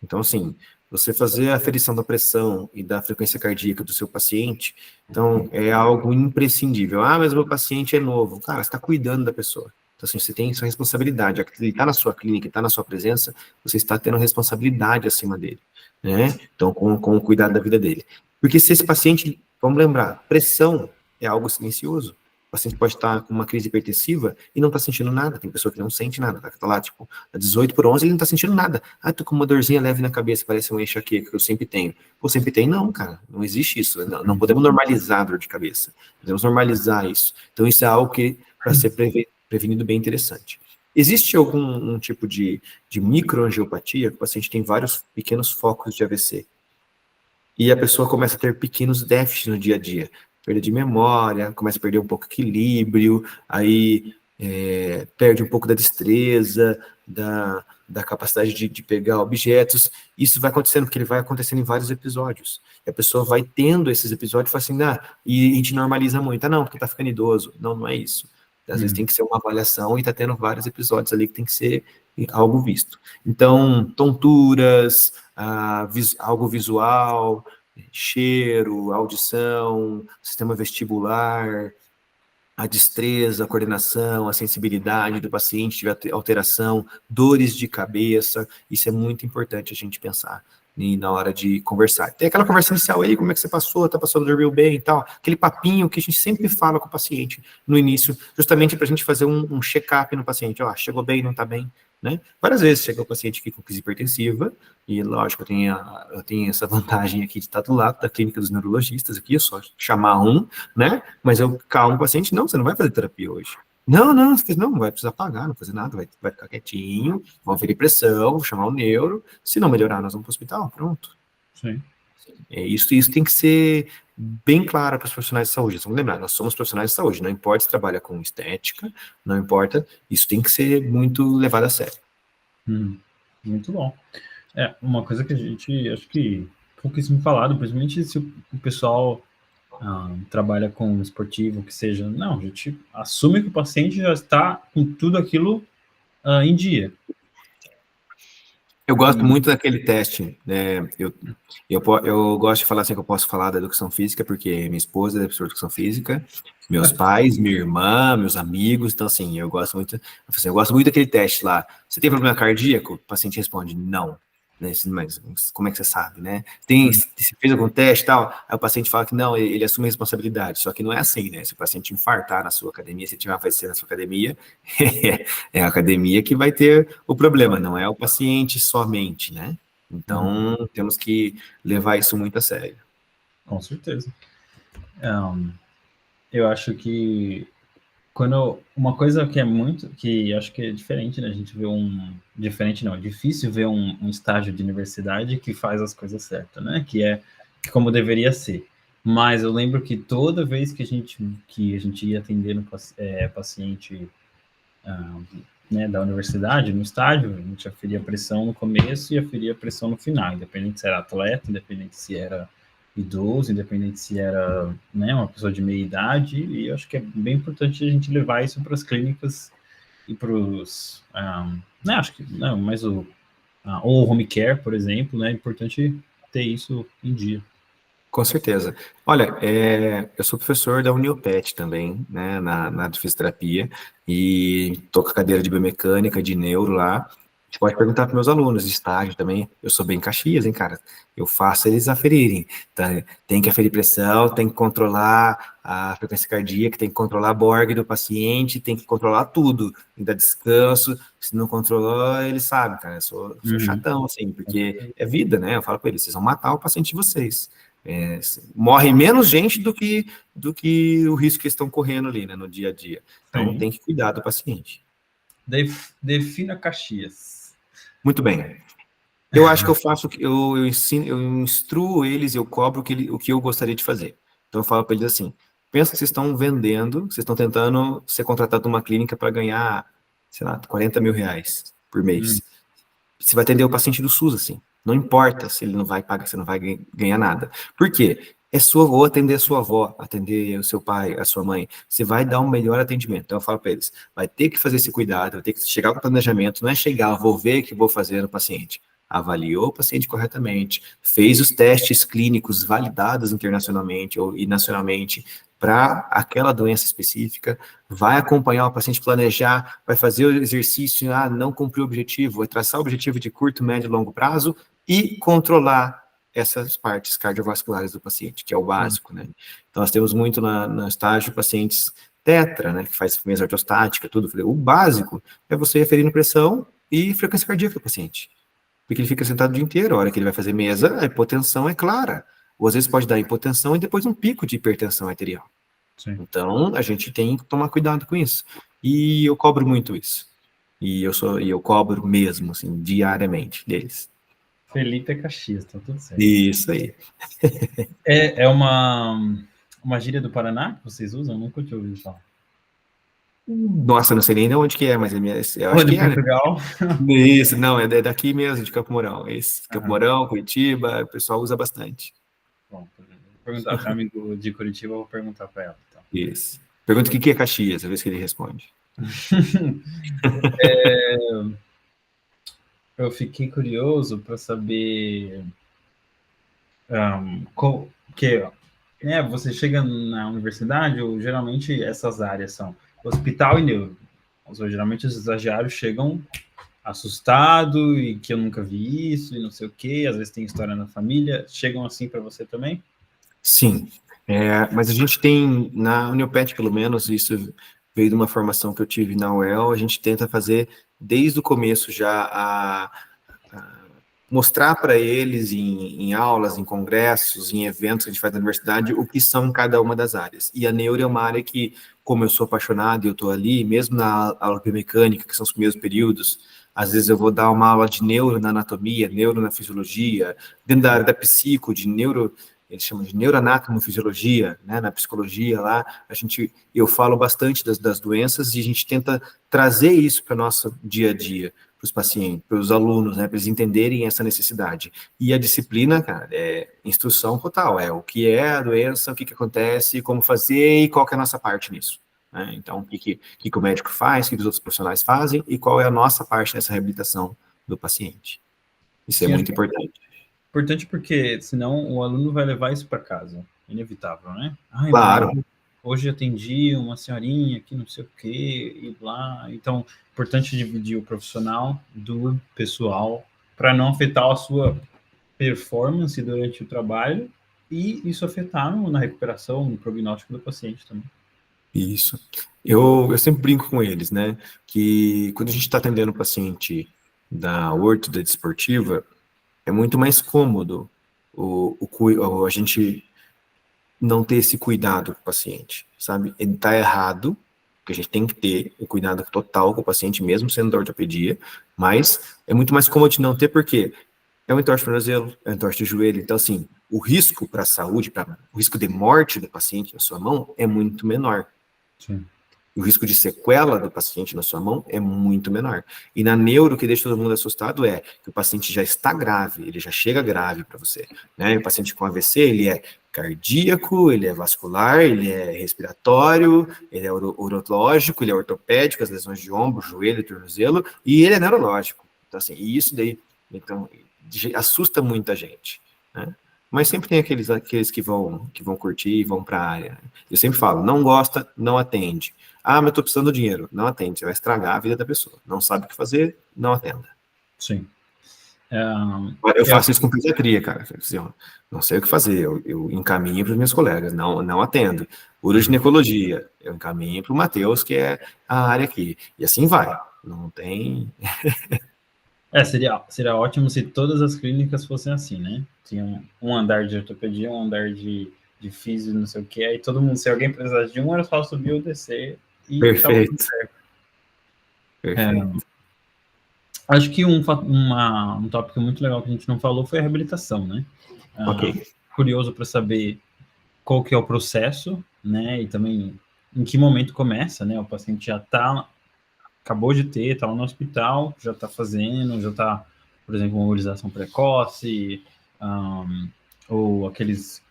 Então, assim, você fazer a aferição da pressão e da frequência cardíaca do seu paciente, então, é algo imprescindível. Ah, mas o meu paciente é novo. Cara, você está cuidando da pessoa. Então, assim, você tem sua responsabilidade. Ele está na sua clínica, está na sua presença, você está tendo responsabilidade acima dele, né? Então, com o cuidado da vida dele. Porque se esse paciente, vamos lembrar, pressão é algo silencioso. O paciente pode estar com uma crise hipertensiva e não está sentindo nada. Tem pessoa que não sente nada, tá lá, tipo, a 18/11, ele não está sentindo nada. Ah, tô com uma dorzinha leve na cabeça, parece uma enxaqueca que eu sempre tenho. Pô, sempre tem? Não, cara, não existe isso. Não podemos normalizar a dor de cabeça. Podemos normalizar isso. Então, isso é algo que, para ser prevenido, bem interessante. Existe algum tipo de microangiopatia, que o paciente tem vários pequenos focos de AVC, e a pessoa começa a ter pequenos déficits no dia a dia, perda de memória, começa a perder um pouco o equilíbrio, aí perde um pouco da destreza, da capacidade de pegar objetos. Isso vai acontecendo, porque ele vai acontecendo em vários episódios. E a pessoa vai tendo esses episódios e fala assim, e a gente normaliza muito. Não, porque tá ficando idoso. Não, não é isso. Às vezes tem que ser uma avaliação e tá tendo vários episódios ali que tem que ser algo visto. Então, tonturas, algo visual, cheiro, audição, sistema vestibular, a destreza, a coordenação, a sensibilidade do paciente, tiver alteração, dores de cabeça, isso é muito importante a gente pensar na hora de conversar. Tem aquela conversa inicial aí, como é que você passou, dormiu bem e tal, aquele papinho que a gente sempre fala com o paciente no início, justamente para a gente fazer um check-up no paciente, ó, chegou bem, não está bem, né? Várias vezes chega o paciente aqui com crise hipertensiva, e lógico, eu tenho essa vantagem aqui de estar do lado da clínica dos neurologistas aqui, é só chamar né? Mas eu calmo o paciente, não, você não vai fazer terapia hoje. Não, não vai precisar pagar, não fazer nada, vai ficar quietinho, vão ferir pressão, vou chamar o neuro, se não melhorar, nós vamos para o hospital, pronto. Sim. Isso tem que ser bem claro para os profissionais de saúde. Vamos lembrar, nós somos profissionais de saúde, não importa se trabalha com estética, não importa, isso tem que ser muito levado a sério. Muito bom. Uma coisa que a gente, acho que pouquíssimo falado, principalmente se o pessoal trabalha com um esportivo, que seja, não, a gente assume que o paciente já está com tudo aquilo em dia. Eu gosto muito daquele teste, né? Eu gosto de falar assim que eu posso falar da educação física, porque minha esposa é professora de educação física, meus pais, minha irmã, meus amigos, então assim, eu gosto muito daquele teste lá. Você tem problema cardíaco? O paciente responde, não. Né? Mas como é que você sabe, né? Você fez algum teste e tal? Aí o paciente fala que não, ele assume a responsabilidade, só que não é assim, né? Se o paciente infartar na sua academia, se tiver uma AVC na sua academia, é a academia que vai ter o problema, não é o paciente somente, né? Então, temos que levar isso muito a sério. Com certeza. Eu acho que uma coisa que acho que é diferente, né? A gente vê diferente não, é difícil ver um estágio de universidade que faz as coisas certas, né? Que é como deveria ser. Mas eu lembro que toda vez que a gente ia atender paciente né, da universidade, no estágio, a gente aferia pressão no começo e aferia pressão no final, independente se era atleta, independente se era idoso, independente se era, né, uma pessoa de meia idade, e eu acho que é bem importante a gente levar isso para as clínicas e para os, né, acho que, não, mas ou home care, por exemplo, né, é importante ter isso em dia. Com certeza. Olha, eu sou professor da Uniopet também, né, na de fisioterapia, e estou com a cadeira de biomecânica, de neuro lá. Você pode perguntar para meus alunos de estágio também. Eu sou bem Caxias, hein, cara? Eu faço eles aferirem. Tá? Tem que aferir pressão, tem que controlar a frequência cardíaca, tem que controlar a Borg do paciente, tem que controlar tudo, tem que dar descanso. Se não controlou, ele sabe, cara. Eu sou chatão, assim, porque é vida, né? Eu falo para eles, vocês vão matar o paciente de vocês. Morre menos gente do que o risco que eles estão correndo ali, né, no dia a dia. Então, tem que cuidar do paciente. Defina Caxias. Muito bem. Eu acho que eu faço, eu ensino, eu instruo eles, eu cobro o que eu gostaria de fazer. Então eu falo para eles assim, pensa que vocês estão vendendo, vocês estão tentando ser contratado numa clínica para ganhar, sei lá, 40 mil reais por mês. Você vai atender o paciente do SUS, assim. Não importa se ele não vai pagar, você não vai ganhar nada. Por quê? É sua avó atender a sua avó, atender o seu pai, a sua mãe. Você vai dar um melhor atendimento. Então eu falo para eles, vai ter que fazer esse cuidado, vai ter que chegar com o planejamento, não é chegar, vou ver o que vou fazer no paciente. Avaliou o paciente corretamente, fez os testes clínicos validados internacionalmente e nacionalmente para aquela doença específica, vai acompanhar o paciente, planejar, vai fazer o exercício, não cumpriu o objetivo, vai traçar o objetivo de curto, médio e longo prazo e controlar essas partes cardiovasculares do paciente, que é o básico, né? Então, nós temos muito no estágio pacientes tetra, né, que faz mesa ortostática, tudo. O básico é você referir pressão e frequência cardíaca do paciente. Porque ele fica sentado o dia inteiro, a hora que ele vai fazer mesa, a hipotensão é clara. Ou às vezes pode dar hipotensão e depois um pico de hipertensão arterial. Sim. Então, a gente tem que tomar cuidado com isso. E eu cobro muito isso. E eu cobro mesmo, assim, diariamente deles. Felipe é Caxias, tá tudo certo. Isso aí. É uma gíria do Paraná que vocês usam? Nunca tinha ouvido falar. Nossa, não sei nem de onde que é, mas eu acho que é, Portugal. Né? Isso, não, é daqui mesmo, de Campo Mourão. Campo Mourão, Curitiba, o pessoal usa bastante. Bom, vou perguntar para o amigo de Curitiba, eu vou perguntar para ela. Então. Isso. Pergunta o que é Caxias, a ver se ele responde. Eu fiquei curioso para saber que você chega na universidade, ou geralmente essas áreas são hospital e neuro. Então, geralmente os estagiários chegam assustado e que eu nunca vi isso e não sei o quê, às vezes tem história na família. Chegam assim para você também? Sim, mas a gente tem, na Uniopet pelo menos, isso veio de uma formação que eu tive na UEL, a gente tenta fazer desde o começo já a mostrar para eles em aulas, em congressos, em eventos que a gente faz na universidade, o que são cada uma das áreas. E a neuro é uma área que, como eu sou apaixonado e eu estou ali, mesmo na aula de biomecânica, que são os primeiros períodos, às vezes eu vou dar uma aula de neuro na anatomia, neuro na fisiologia, dentro da área da psico, de neuro, eles chamam de neuroanatomofisiologia, né, na psicologia lá, eu falo bastante das doenças e a gente tenta trazer isso para o nosso dia a dia, para os pacientes, para os alunos, né, para eles entenderem essa necessidade. E a disciplina, cara, é instrução total, é o que é a doença, o que acontece, como fazer e qual que é a nossa parte nisso. Né? Então, o que o médico faz, o que os outros profissionais fazem e qual é a nossa parte nessa reabilitação do paciente. Isso é muito importante. Importante porque, senão, o aluno vai levar isso para casa. Inevitável, né? Claro. Hoje atendi uma senhorinha que não sei o quê, e lá. Então, importante dividir o profissional do pessoal para não afetar a sua performance durante o trabalho e isso afetar na recuperação, no prognóstico do paciente também. Isso. Eu sempre brinco com eles, né? Que quando a gente está atendendo o paciente da orto, da desportiva, é muito mais cômodo a gente não ter esse cuidado com o paciente, sabe? Ele está errado, porque a gente tem que ter o cuidado total com o paciente, mesmo sendo da ortopedia, mas é muito mais cômodo de não ter, porque é um entorse de tornozelo, é um entorse de joelho, então assim, o risco para a saúde, o risco de morte do paciente na sua mão é muito menor. Sim. O risco de sequela do paciente na sua mão é muito menor. E na neuro, o que deixa todo mundo assustado é que o paciente já está grave, ele já chega grave para você. Né? O paciente com AVC, ele é cardíaco, ele é vascular, ele é respiratório, ele é urológico, ele é ortopédico, as lesões de ombro, joelho, tornozelo, e ele é neurológico. Então, assim, e isso daí então, assusta muita gente. Né? Mas sempre tem aqueles que vão curtir e vão para a área. Eu sempre falo, não gosta, não atende. Ah, mas eu estou precisando de dinheiro. Não atende, você vai estragar a vida da pessoa. Não sabe o que fazer, não atenda. Sim. Eu faço isso com pediatria, cara. Não sei o que fazer, eu encaminho para os meus colegas, não atendo. Uroginecologia, eu encaminho para o Matheus, que é a área aqui. E assim vai, não tem... Seria ótimo se todas as clínicas fossem assim, né? Tinha um andar de ortopedia, um andar de físio, não sei o que, aí todo mundo, se alguém precisasse de um, era só subir ou descer e Perfeito. Perfeito. Acho que um tópico muito legal que a gente não falou foi a reabilitação, né? Ok. Curioso para saber qual que é o processo, né? E também em que momento começa, né? O paciente já acabou de ter, está lá no hospital, já está fazendo, já está, por exemplo, mobilização precoce, um, ou aqueles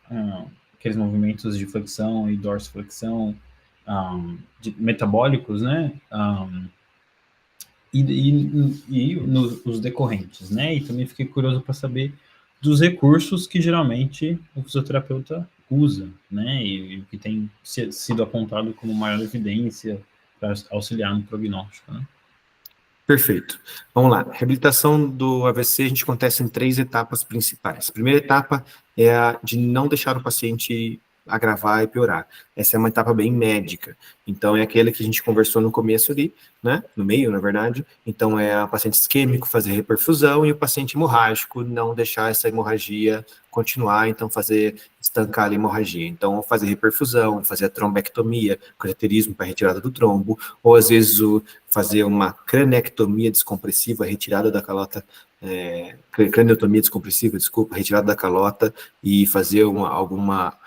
movimentos de flexão e dorsiflexão metabólicos, né? Os decorrentes, né? E também fiquei curioso para saber dos recursos que geralmente o fisioterapeuta usa, né? E o que tem sido apontado como maior evidência para auxiliar no prognóstico, né? Perfeito. Vamos lá. Reabilitação do AVC, a gente acontece em 3 etapas principais. A primeira etapa é a de não deixar o paciente agravar e piorar. Essa é uma etapa bem médica. Então, é aquela que a gente conversou no começo ali, né? No meio, na verdade. Então, é o paciente isquêmico fazer reperfusão e o paciente hemorrágico não deixar essa hemorragia continuar, então estancar a hemorragia. Então, fazer reperfusão, fazer a trombectomia, cateterismo para retirada do trombo, ou às vezes fazer uma cranectomia descompressiva, retirada da calota, craniotomia descompressiva, desculpa, retirada da calota e fazer alguma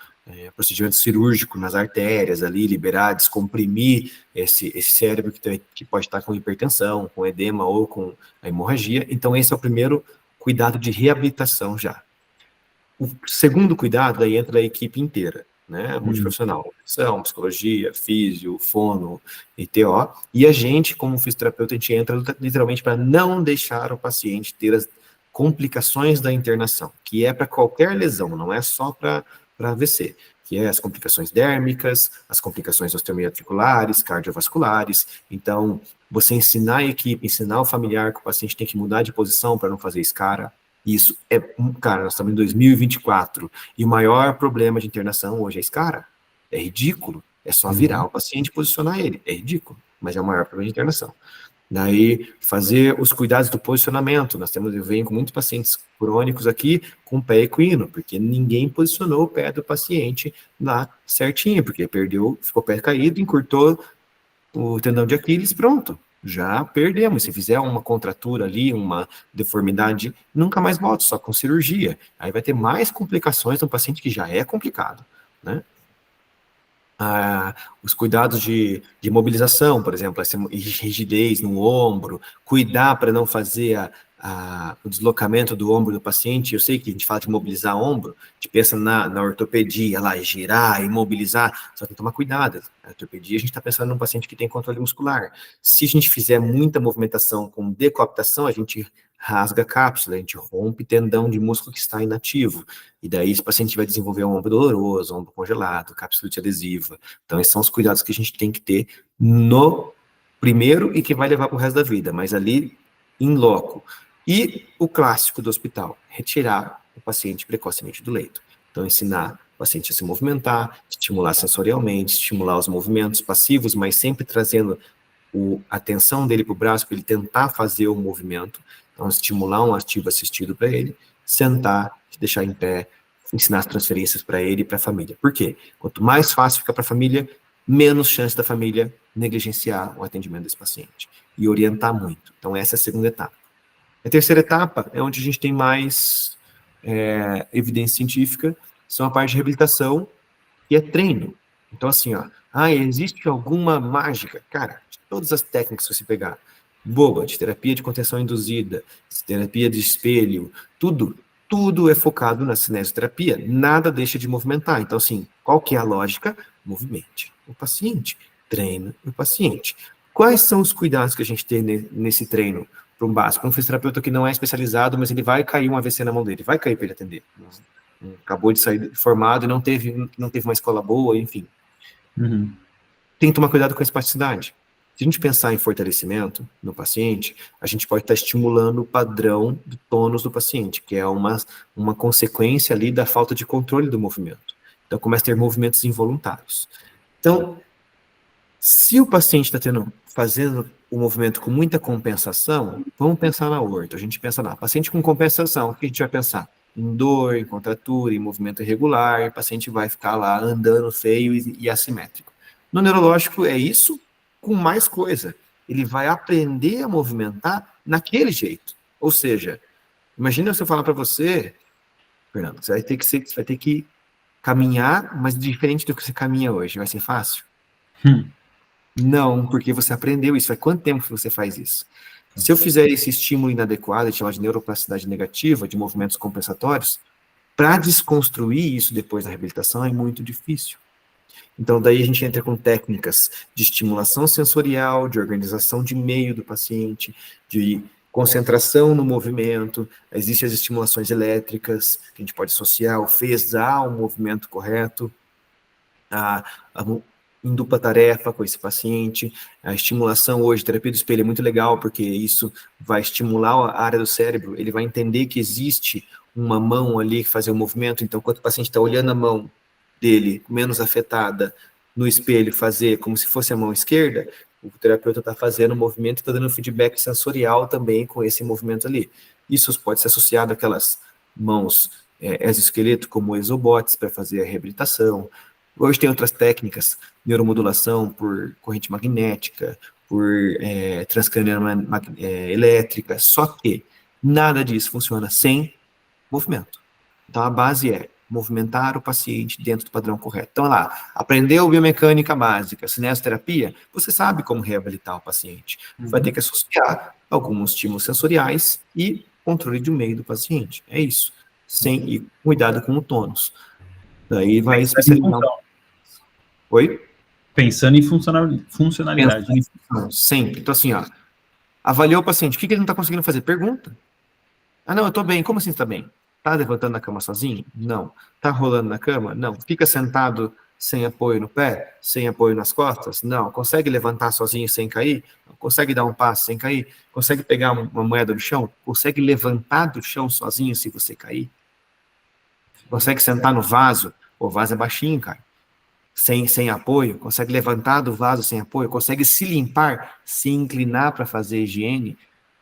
procedimento cirúrgico nas artérias ali, liberar, descomprimir esse cérebro que pode estar com hipertensão, com edema ou com a hemorragia. Então, esse é o primeiro cuidado de reabilitação já. O segundo cuidado, aí entra a equipe inteira, né, multiprofissional, nutrição, psicologia, físio, fono, ITO, e a gente, como fisioterapeuta, a gente entra literalmente para não deixar o paciente ter as complicações da internação, que é para qualquer lesão, não é só para AVC, que é as complicações dérmicas, as complicações osteomiofasculares, cardiovasculares. Então, você ensinar a equipe, ensinar o familiar que o paciente tem que mudar de posição para não fazer escara. Isso é, cara, nós estamos em 2024 e o maior problema de internação hoje é escara. É ridículo. É só virar o paciente e posicionar ele. É ridículo, mas é o maior problema de internação. Daí, fazer os cuidados do posicionamento. Eu venho com muitos pacientes crônicos aqui com pé equino, porque ninguém posicionou o pé do paciente lá certinho, porque ficou o pé caído, encurtou o tendão de Aquiles, pronto. Já perdemos. Se fizer uma contratura ali, uma deformidade, nunca mais volta, só com cirurgia. Aí vai ter mais complicações no paciente que já é complicado, né? Os cuidados de mobilização, por exemplo, essa rigidez no ombro, cuidar para não fazer o deslocamento do ombro do paciente. Eu sei que a gente fala de mobilizar ombro, a gente pensa na ortopedia, lá, girar, imobilizar, só tem que tomar cuidado. Na ortopedia, a gente está pensando num paciente que tem controle muscular. Se a gente fizer muita movimentação com decoaptação, a gente rasga a cápsula, a gente rompe tendão de músculo que está inativo. E daí esse paciente vai desenvolver um ombro doloroso, ombro congelado, capsulite adesiva. Então, esses são os cuidados que a gente tem que ter no primeiro e que vai levar para o resto da vida, mas ali, em loco. E o clássico do hospital, retirar o paciente precocemente do leito. Então, ensinar o paciente a se movimentar, estimular sensorialmente, estimular os movimentos passivos, mas sempre trazendo a atenção dele para o braço, para ele tentar fazer o movimento. Então, estimular um ativo assistido para ele, sentar, deixar em pé, ensinar as transferências para ele e para a família. Por quê? Quanto mais fácil fica para a família, menos chance da família negligenciar o atendimento desse paciente e orientar muito. Então, essa é a segunda etapa. A terceira etapa é onde a gente tem mais evidência científica, são a parte de reabilitação e é treino. Então, assim, existe alguma mágica? Cara, de todas as técnicas que você pegar, boba, de terapia de contenção induzida, terapia de espelho, tudo é focado na cinesioterapia, nada deixa de movimentar. Então, assim, qual que é a lógica? Movimente o paciente, treina o paciente. Quais são os cuidados que a gente tem nesse treino para um básico? Um fisioterapeuta que não é especializado, mas ele vai cair um AVC na mão dele, vai cair para ele atender. Acabou de sair formado e não teve uma escola boa, enfim. Tem que tomar cuidado com a espasticidade. Se a gente pensar em fortalecimento no paciente, a gente pode estar estimulando o padrão do tônus do paciente, que é uma consequência ali da falta de controle do movimento. Então, começa a ter movimentos involuntários. Então, se o paciente está fazendo o movimento com muita compensação, vamos pensar na orto. A gente pensa lá, paciente com compensação, o que a gente vai pensar? Em dor, em contratura, em movimento irregular, o paciente vai ficar lá andando feio e assimétrico. No neurológico é isso com mais coisa. Ele vai aprender a movimentar naquele jeito. Ou seja, imagina se eu falar para você, Fernando, você vai ter que caminhar, mas diferente do que você caminha hoje. Vai ser fácil? Hum. Não, porque você aprendeu isso. Há quanto tempo que você faz isso? Se eu fizer esse estímulo inadequado, chamado de neuroplasticidade negativa, de movimentos compensatórios, para desconstruir isso depois da reabilitação é muito difícil. Então, daí a gente entra com técnicas de estimulação sensorial, de organização de meio do paciente, de concentração no movimento. Existem as estimulações elétricas, que a gente pode associar o fez ao movimento correto, em dupla tarefa com esse paciente. A estimulação hoje, terapia do espelho é muito legal, porque isso vai estimular a área do cérebro, ele vai entender que existe uma mão ali que faz o movimento, então quando o paciente está olhando a mão dele menos afetada no espelho, fazer como se fosse a mão esquerda, o terapeuta está fazendo o movimento e está dando feedback sensorial também com esse movimento ali. Isso pode ser associado àquelas mãos exoesqueleto, como exobots, para fazer a reabilitação. Hoje tem outras técnicas, neuromodulação por corrente magnética, por transcraniana elétrica, só que nada disso funciona sem movimento. Então, a base é movimentar o paciente dentro do padrão correto. Então, lá, aprendeu biomecânica básica, cinesioterapia, você sabe como reabilitar o paciente. Vai ter que associar alguns estímulos sensoriais e controle de meio do paciente. É isso. E cuidado com o tônus. Daí vai especializar. Oi? Pensando em funcionalidade. Pensando em função, sempre. Então, assim, ó, avaliou o paciente, o que ele não está conseguindo fazer? Pergunta. Ah, não, eu estou bem. Como assim está bem? Está levantando na cama sozinho? Não. Está rolando na cama? Não. Fica sentado sem apoio no pé? Sem apoio nas costas? Não. Consegue levantar sozinho sem cair? Consegue dar um passo sem cair? Consegue pegar uma moeda do chão? Consegue levantar do chão sozinho se você cair? Consegue sentar no vaso? O vaso é baixinho, cara. Sem apoio? Consegue levantar do vaso sem apoio? Consegue se limpar, se inclinar para fazer higiene?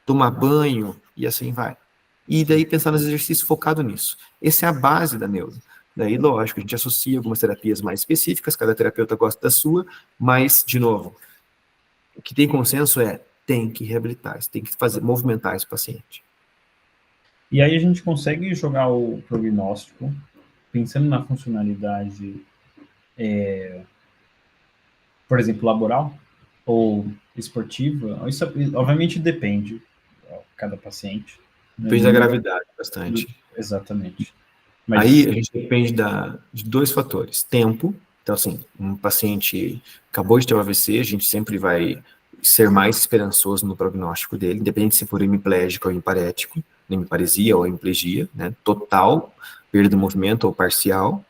Tomar banho? E assim vai. E daí pensar nos exercícios focado nisso. Essa é a base da neuro. Daí, lógico, a gente associa algumas terapias mais específicas, cada terapeuta gosta da sua, mas, de novo, o que tem consenso tem que reabilitar, tem que movimentar esse paciente. E aí a gente consegue jogar o prognóstico, pensando na funcionalidade, por exemplo, laboral ou esportiva. Isso, obviamente, depende de cada paciente. Depende da gravidade, bastante. Exatamente. Mas aí a gente depende de dois fatores. Tempo. Então, assim, um paciente acabou de ter um AVC, a gente sempre vai ser mais esperançoso no prognóstico dele, independente se for hemiplégico ou hemparético, hemiparesia ou hemiplegia, né? Total, perda do movimento ou parcial.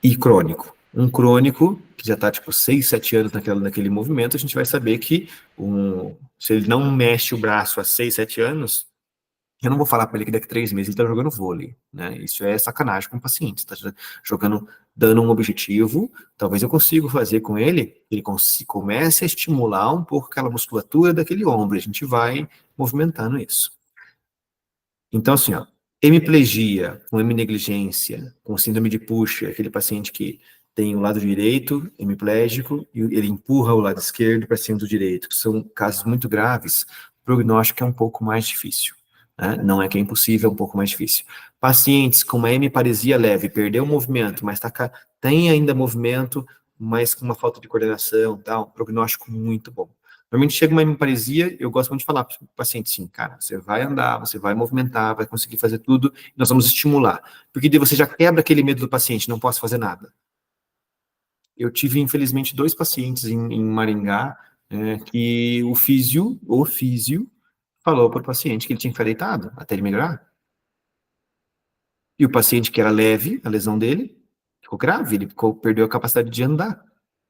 E crônico. Um crônico, que já está tipo 6, 7 anos naquele movimento, a gente vai saber que se ele não mexe o braço há 6, 7 anos, eu não vou falar para ele que daqui a 3 meses ele está jogando vôlei, né? Isso é sacanagem com o paciente. Está jogando, dando um objetivo, talvez eu consiga fazer com ele comece a estimular um pouco aquela musculatura daquele ombro. A gente vai movimentando isso. Então, assim, ó, hemiplegia, com heminegligência, com síndrome de Push, aquele paciente que tem o lado direito hemiplégico e ele empurra o lado esquerdo para cima do direito, que são casos muito graves, o prognóstico é um pouco mais difícil. Né? Não é que é impossível, é um pouco mais difícil. Pacientes com uma hemiparesia leve, perdeu o movimento, mas tem ainda movimento, mas com uma falta de coordenação, um prognóstico muito bom. Normalmente chega uma hemiparesia, eu gosto muito de falar para o paciente assim, cara, você vai andar, você vai movimentar, vai conseguir fazer tudo, nós vamos estimular. Porque daí você já quebra aquele medo do paciente, não posso fazer nada. Eu tive, infelizmente, 2 pacientes em Maringá, que o físio falou para o paciente que ele tinha que ficar deitado até ele melhorar. E o paciente que era leve, a lesão dele, ficou grave, ele perdeu a capacidade de andar.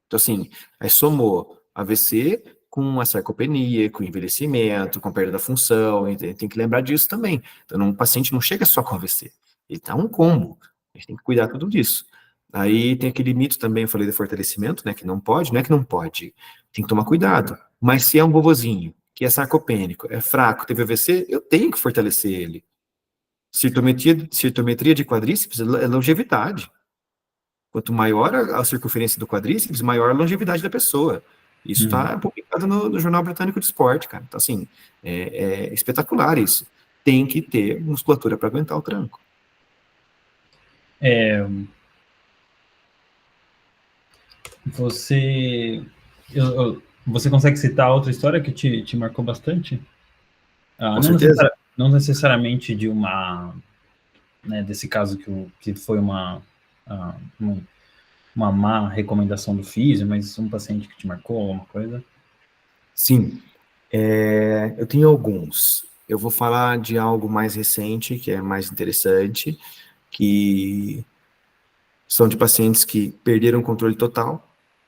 Então, assim, aí somou AVC com a sarcopenia, com envelhecimento, com perda da função, tem que lembrar disso também. Então, um paciente não chega só com AVC, ele tá um combo, a gente tem que cuidar tudo disso. Aí tem aquele mito também, eu falei do fortalecimento, né, que não é que não pode, tem que tomar cuidado. Mas se é um vovozinho, que é sarcopênico, é fraco, teve AVC, eu tenho que fortalecer ele. Cirtometria de quadríceps é longevidade. Quanto maior a circunferência do quadríceps, maior a longevidade da pessoa. Isso está publicado no Jornal Britânico de Esporte, cara. Então, assim, é espetacular isso. Tem que ter musculatura para aguentar o tranco. Você você consegue citar outra história que te marcou bastante? Com certeza. Não necessariamente de né, desse caso que foi uma má recomendação do físio, mas um paciente que te marcou, alguma coisa? Sim, eu tenho alguns. Eu vou falar de algo mais recente, que é mais interessante, que são de pacientes que perderam o controle total.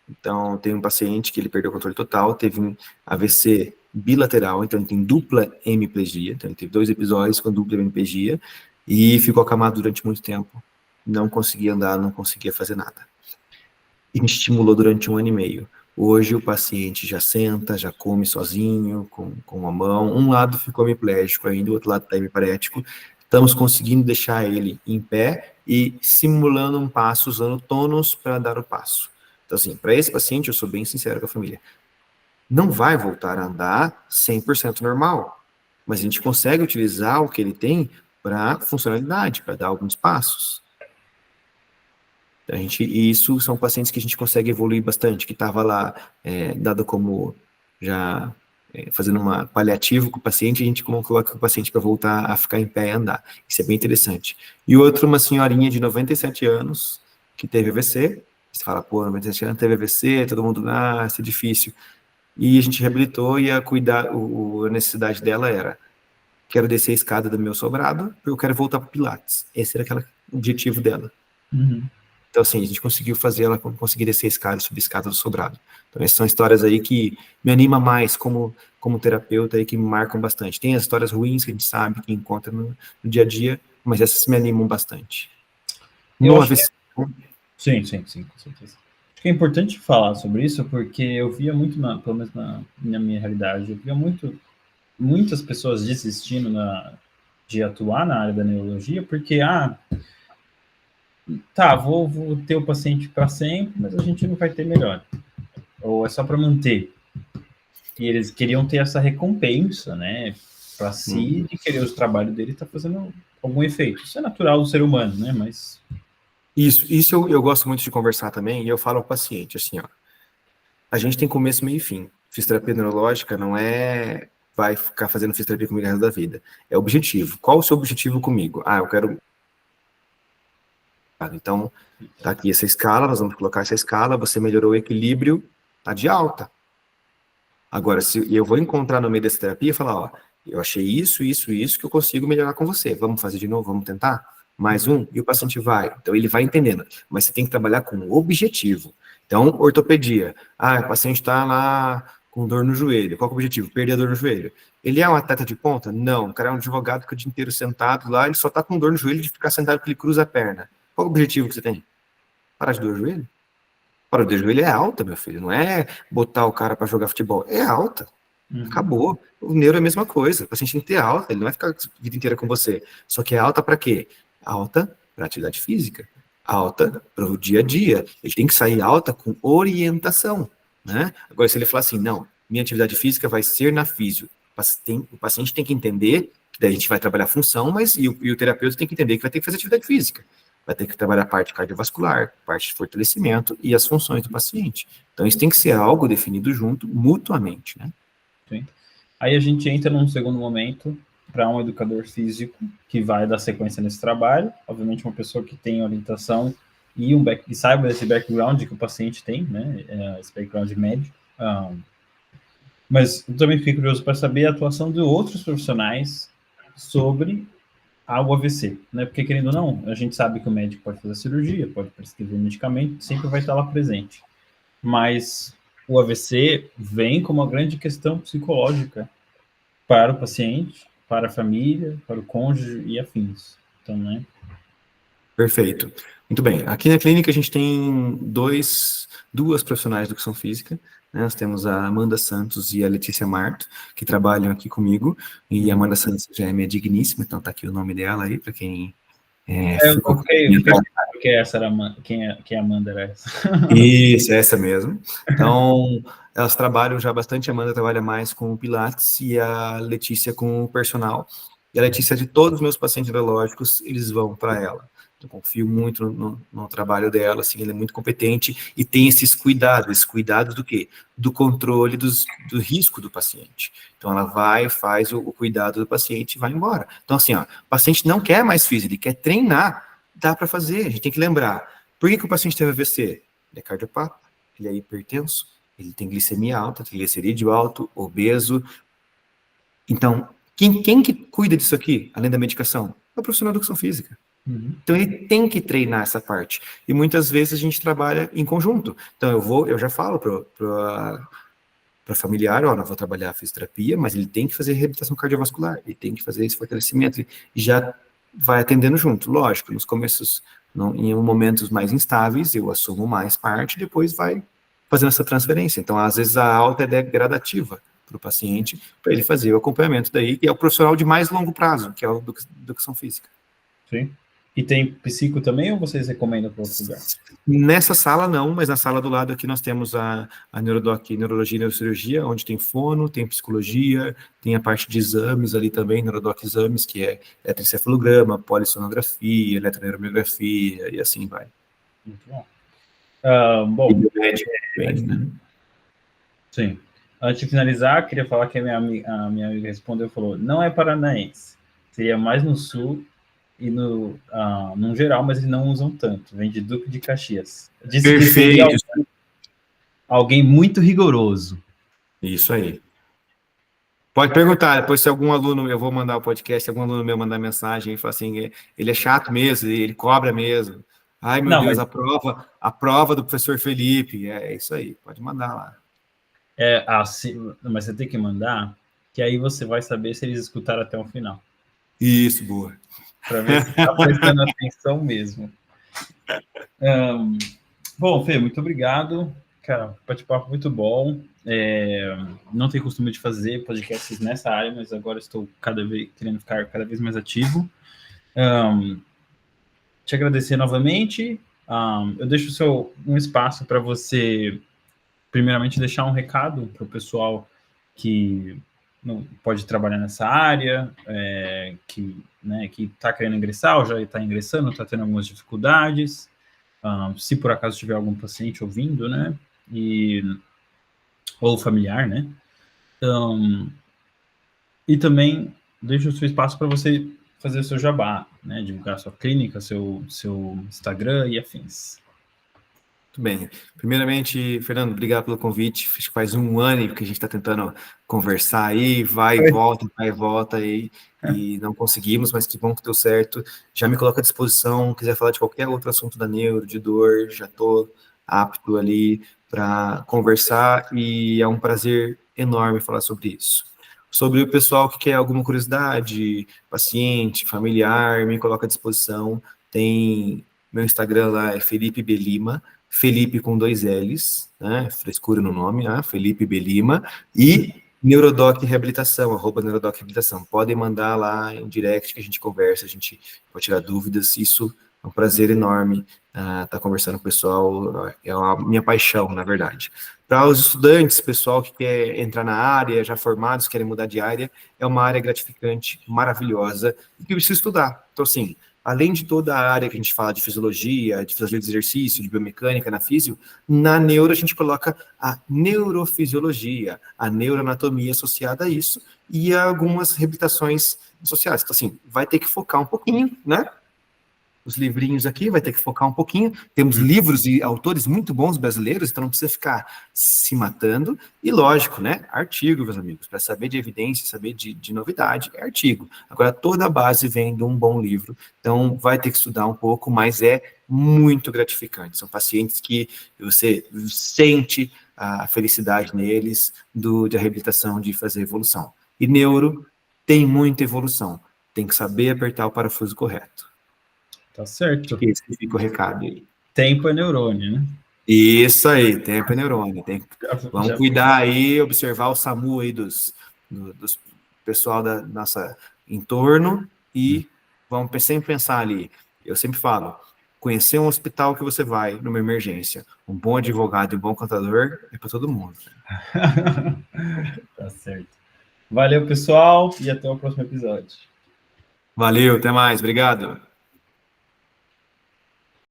Então, tem um paciente que ele perdeu o controle total, teve um AVC bilateral, então ele tem dupla hemiplegia, então ele teve 2 episódios com dupla hemiplegia, e ficou acamado durante muito tempo. Não conseguia andar, não conseguia fazer nada. E me estimulou durante 1 ano e meio. Hoje o paciente já senta, já come sozinho, com a mão. Um lado ficou hemiplégico ainda, o outro lado está hemiparético. Estamos conseguindo deixar ele em pé e simulando um passo, usando tônus para dar o passo. Então, assim, para esse paciente, eu sou bem sincero com a família. Não vai voltar a andar 100% normal, mas a gente consegue utilizar o que ele tem para funcionalidade, para dar alguns passos. E isso são pacientes que a gente consegue evoluir bastante, que estava lá, dado como já fazendo uma paliativo com o paciente, a gente coloca o paciente para voltar a ficar em pé e andar. Isso é bem interessante. E outro, uma senhorinha de 97 anos, que teve AVC. Você fala, pô, 97 anos teve AVC, todo mundo, isso é difícil. E a gente reabilitou e a necessidade dela era, quero descer a escada do meu sobrado, eu quero voltar para Pilates. Esse era o objetivo dela. Então, assim, a gente conseguiu fazer ela conseguir descer a escada, subir a escada do sobrado. Então, essas são histórias aí que me animam mais como terapeuta e que me marcam bastante. Tem as histórias ruins que a gente sabe, que encontra no dia a dia, mas essas me animam bastante. Sim, com certeza. Acho que é importante falar sobre isso, porque eu via muito, pelo menos na minha realidade, eu via muitas pessoas desistindo de atuar na área da neurologia, porque, vou ter o paciente para sempre, mas a gente não vai ter melhor. Ou é só para manter. E eles queriam ter essa recompensa, né, para si, de querer o trabalho dele estar fazendo algum efeito. Isso é natural do ser humano, né, mas... Isso eu gosto muito de conversar também, e eu falo ao paciente, assim, ó, a gente tem começo, meio e fim. Fisioterapia neurológica não vai ficar fazendo fisioterapia comigo o resto da vida. É objetivo. Qual o seu objetivo comigo? Eu quero... Então, tá aqui essa escala, nós vamos colocar essa escala, você melhorou o equilíbrio, tá de alta. Agora, se eu vou encontrar no meio dessa terapia e falar, eu achei isso que eu consigo melhorar com você, vamos fazer de novo, vamos tentar? Mais um, e o paciente vai. Então, ele vai entendendo, mas você tem que trabalhar com objetivo. Então, ortopedia, o paciente está lá com dor no joelho, qual que é o objetivo? Perder a dor no joelho. Ele é um atleta de ponta? Não, o cara é um advogado que fica o dia inteiro sentado lá, ele só está com dor no joelho de ficar sentado porque ele cruza a perna. Qual é o objetivo que você tem? Parar de dor no joelho? Parar de dor no joelho é alta, meu filho, não é botar o cara para jogar futebol, é alta. Acabou. O neuro é a mesma coisa, o paciente tem que ter alta, ele não vai ficar a vida inteira com você. Só que é alta para quê? Alta para atividade física, alta para o dia a dia. Ele tem que sair alta com orientação, né? Agora, se ele falar assim, não, minha atividade física vai ser na físio, o paciente tem que entender que daí a gente vai trabalhar a função, mas e o terapeuta tem que entender que vai ter que fazer atividade física. Vai ter que trabalhar a parte cardiovascular, parte de fortalecimento e as funções do paciente. Então, isso tem que ser algo definido junto, mutuamente, né? Sim. Aí a gente entra num segundo momento para um educador físico que vai dar sequência nesse trabalho, obviamente uma pessoa que tem orientação e saiba esse background que o paciente tem, né, esse background médio. Mas eu também fico curioso para saber a atuação de outros profissionais sobre o AVC, né? Porque, querendo ou não, a gente sabe que o médico pode fazer cirurgia, pode prescrever medicamento, sempre vai estar lá presente. Mas o AVC vem como uma grande questão psicológica para o paciente, para a família, para o cônjuge e afins. Então, né? Perfeito. Muito bem. Aqui na clínica a gente tem duas profissionais de educação física, né? Nós temos a Amanda Santos e a Letícia Marto, que trabalham aqui comigo, e a Amanda Santos já é minha digníssima, então tá aqui o nome dela aí, para quem ficou... quem é Amanda era essa? Isso, essa mesmo. Então, elas trabalham já bastante, a Amanda trabalha mais com o Pilates e a Letícia com o personal. E a Letícia, de todos os meus pacientes neurológicos, eles vão para ela. Eu confio muito no trabalho dela, assim, ela é muito competente e tem esses cuidados do quê? Do controle do risco do paciente. Então, ela vai, faz o cuidado do paciente e vai embora. Então, assim, ó, o paciente não quer mais físico, ele quer treinar, dá para fazer, a gente tem que lembrar. Por que o paciente teve AVC? Ele é cardiopata, ele é hipertenso, ele tem glicemia alta, triglicerídeo alto, obeso. Então, quem que cuida disso aqui, além da medicação? É o profissional de educação física. Então, ele tem que treinar essa parte. E muitas vezes a gente trabalha em conjunto. Então, eu já falo para familiar, ó, não vou trabalhar a fisioterapia, mas ele tem que fazer reabilitação cardiovascular, ele tem que fazer esse fortalecimento, e já vai atendendo junto. Lógico, nos começos, em momentos mais instáveis, eu assumo mais parte, depois vai fazendo essa transferência. Então, às vezes, a alta é gradativa para o paciente, para ele fazer o acompanhamento daí, que é o profissional de mais longo prazo, que é a educação física. Sim. E tem psico também, ou vocês recomendam para outro lugar? Nessa sala não, mas na sala do lado aqui nós temos a Neurodoc Neurologia e Neurocirurgia, onde tem fono, tem psicologia, tem a parte de exames ali também, Neurodoc Exames, que é eletroencefalograma, polissonografia, eletroneuromografia e assim vai. Muito bom. Bom, né? Sim. Antes de finalizar, queria falar que a minha amiga respondeu, falou, não é paranaense, seria mais no sul e no geral, mas eles não usam tanto, vem de Duque de Caxias. Disse que seria alguém muito rigoroso. Isso aí. Pode perguntar, depois se algum aluno, eu vou mandar o podcast, se algum aluno meu mandar mensagem e falar assim, ele é chato mesmo, ele cobra mesmo. Ai, meu Deus, mas... a prova do professor Felipe, é isso aí, pode mandar lá. Mas você tem que mandar, que aí você vai saber se eles escutaram até o final. Isso, boa. Para ver se está prestando atenção mesmo. Bom, Fê, muito obrigado. Cara, bate-papo muito bom. Não tenho costume de fazer podcasts nessa área, mas agora estou querendo ficar cada vez mais ativo. Te agradecer novamente. Eu deixo um espaço para você, primeiramente, deixar um recado para o pessoal que não pode trabalhar nessa área, que está querendo ingressar ou já está ingressando, está tendo algumas dificuldades. Se por acaso tiver algum paciente ouvindo, né? Ou familiar, né? E também deixo o seu espaço para você fazer o seu jabá, né? Divulgar sua clínica, seu Instagram e afins. Muito bem. Primeiramente, Fernando, obrigado pelo convite. Acho que faz um ano que a gente está tentando conversar aí, vai e volta aí, e não conseguimos, mas que bom que deu certo. Já me coloco à disposição, quiser falar de qualquer outro assunto da neuro, de dor, já estou apto ali para conversar, e é um prazer enorme falar sobre isso. Sobre o pessoal que quer alguma curiosidade, paciente, familiar, me coloca à disposição. Tem meu Instagram lá, é Felipe Belima, Felipe com 2 L's, né? Frescura no nome, Felipe Belima, e Neurodoc Reabilitação, @Neurodoc Reabilitação. Podem mandar lá em direct que a gente conversa, a gente pode tirar dúvidas. Isso é um prazer enorme estar conversando com o pessoal, é a minha paixão, na verdade. Para os estudantes, pessoal que quer entrar na área, já formados, querem mudar de área, é uma área gratificante, maravilhosa, e que precisa estudar. Então, assim, além de toda a área que a gente fala de fisiologia do exercício, de biomecânica, na físio, na neuro a gente coloca a neurofisiologia, a neuroanatomia associada a isso, e algumas reabilitações sociais. Então, assim, vai ter que focar um pouquinho, né? Os livrinhos aqui, vai ter que focar um pouquinho. Temos livros e autores muito bons brasileiros, então não precisa ficar se matando. E lógico, né? Artigo, meus amigos, para saber de evidência, saber de novidade, é artigo. Agora, toda a base vem de um bom livro, então vai ter que estudar um pouco, mas é muito gratificante. São pacientes que você sente a felicidade neles de reabilitação, de fazer evolução. E neuro tem muita evolução. Tem que saber apertar o parafuso correto. Tá certo. Esse fica o recado aí. Tempo é neurônio, né? Isso aí, tempo é neurônio. Vamos cuidar aí, observar o SAMU aí dos pessoal da nossa entorno e vamos sempre pensar ali. Eu sempre falo, conhecer um hospital que você vai numa emergência. Um bom advogado e um bom contador é para todo mundo. Tá certo. Valeu, pessoal, e até o próximo episódio. Valeu, até mais, obrigado.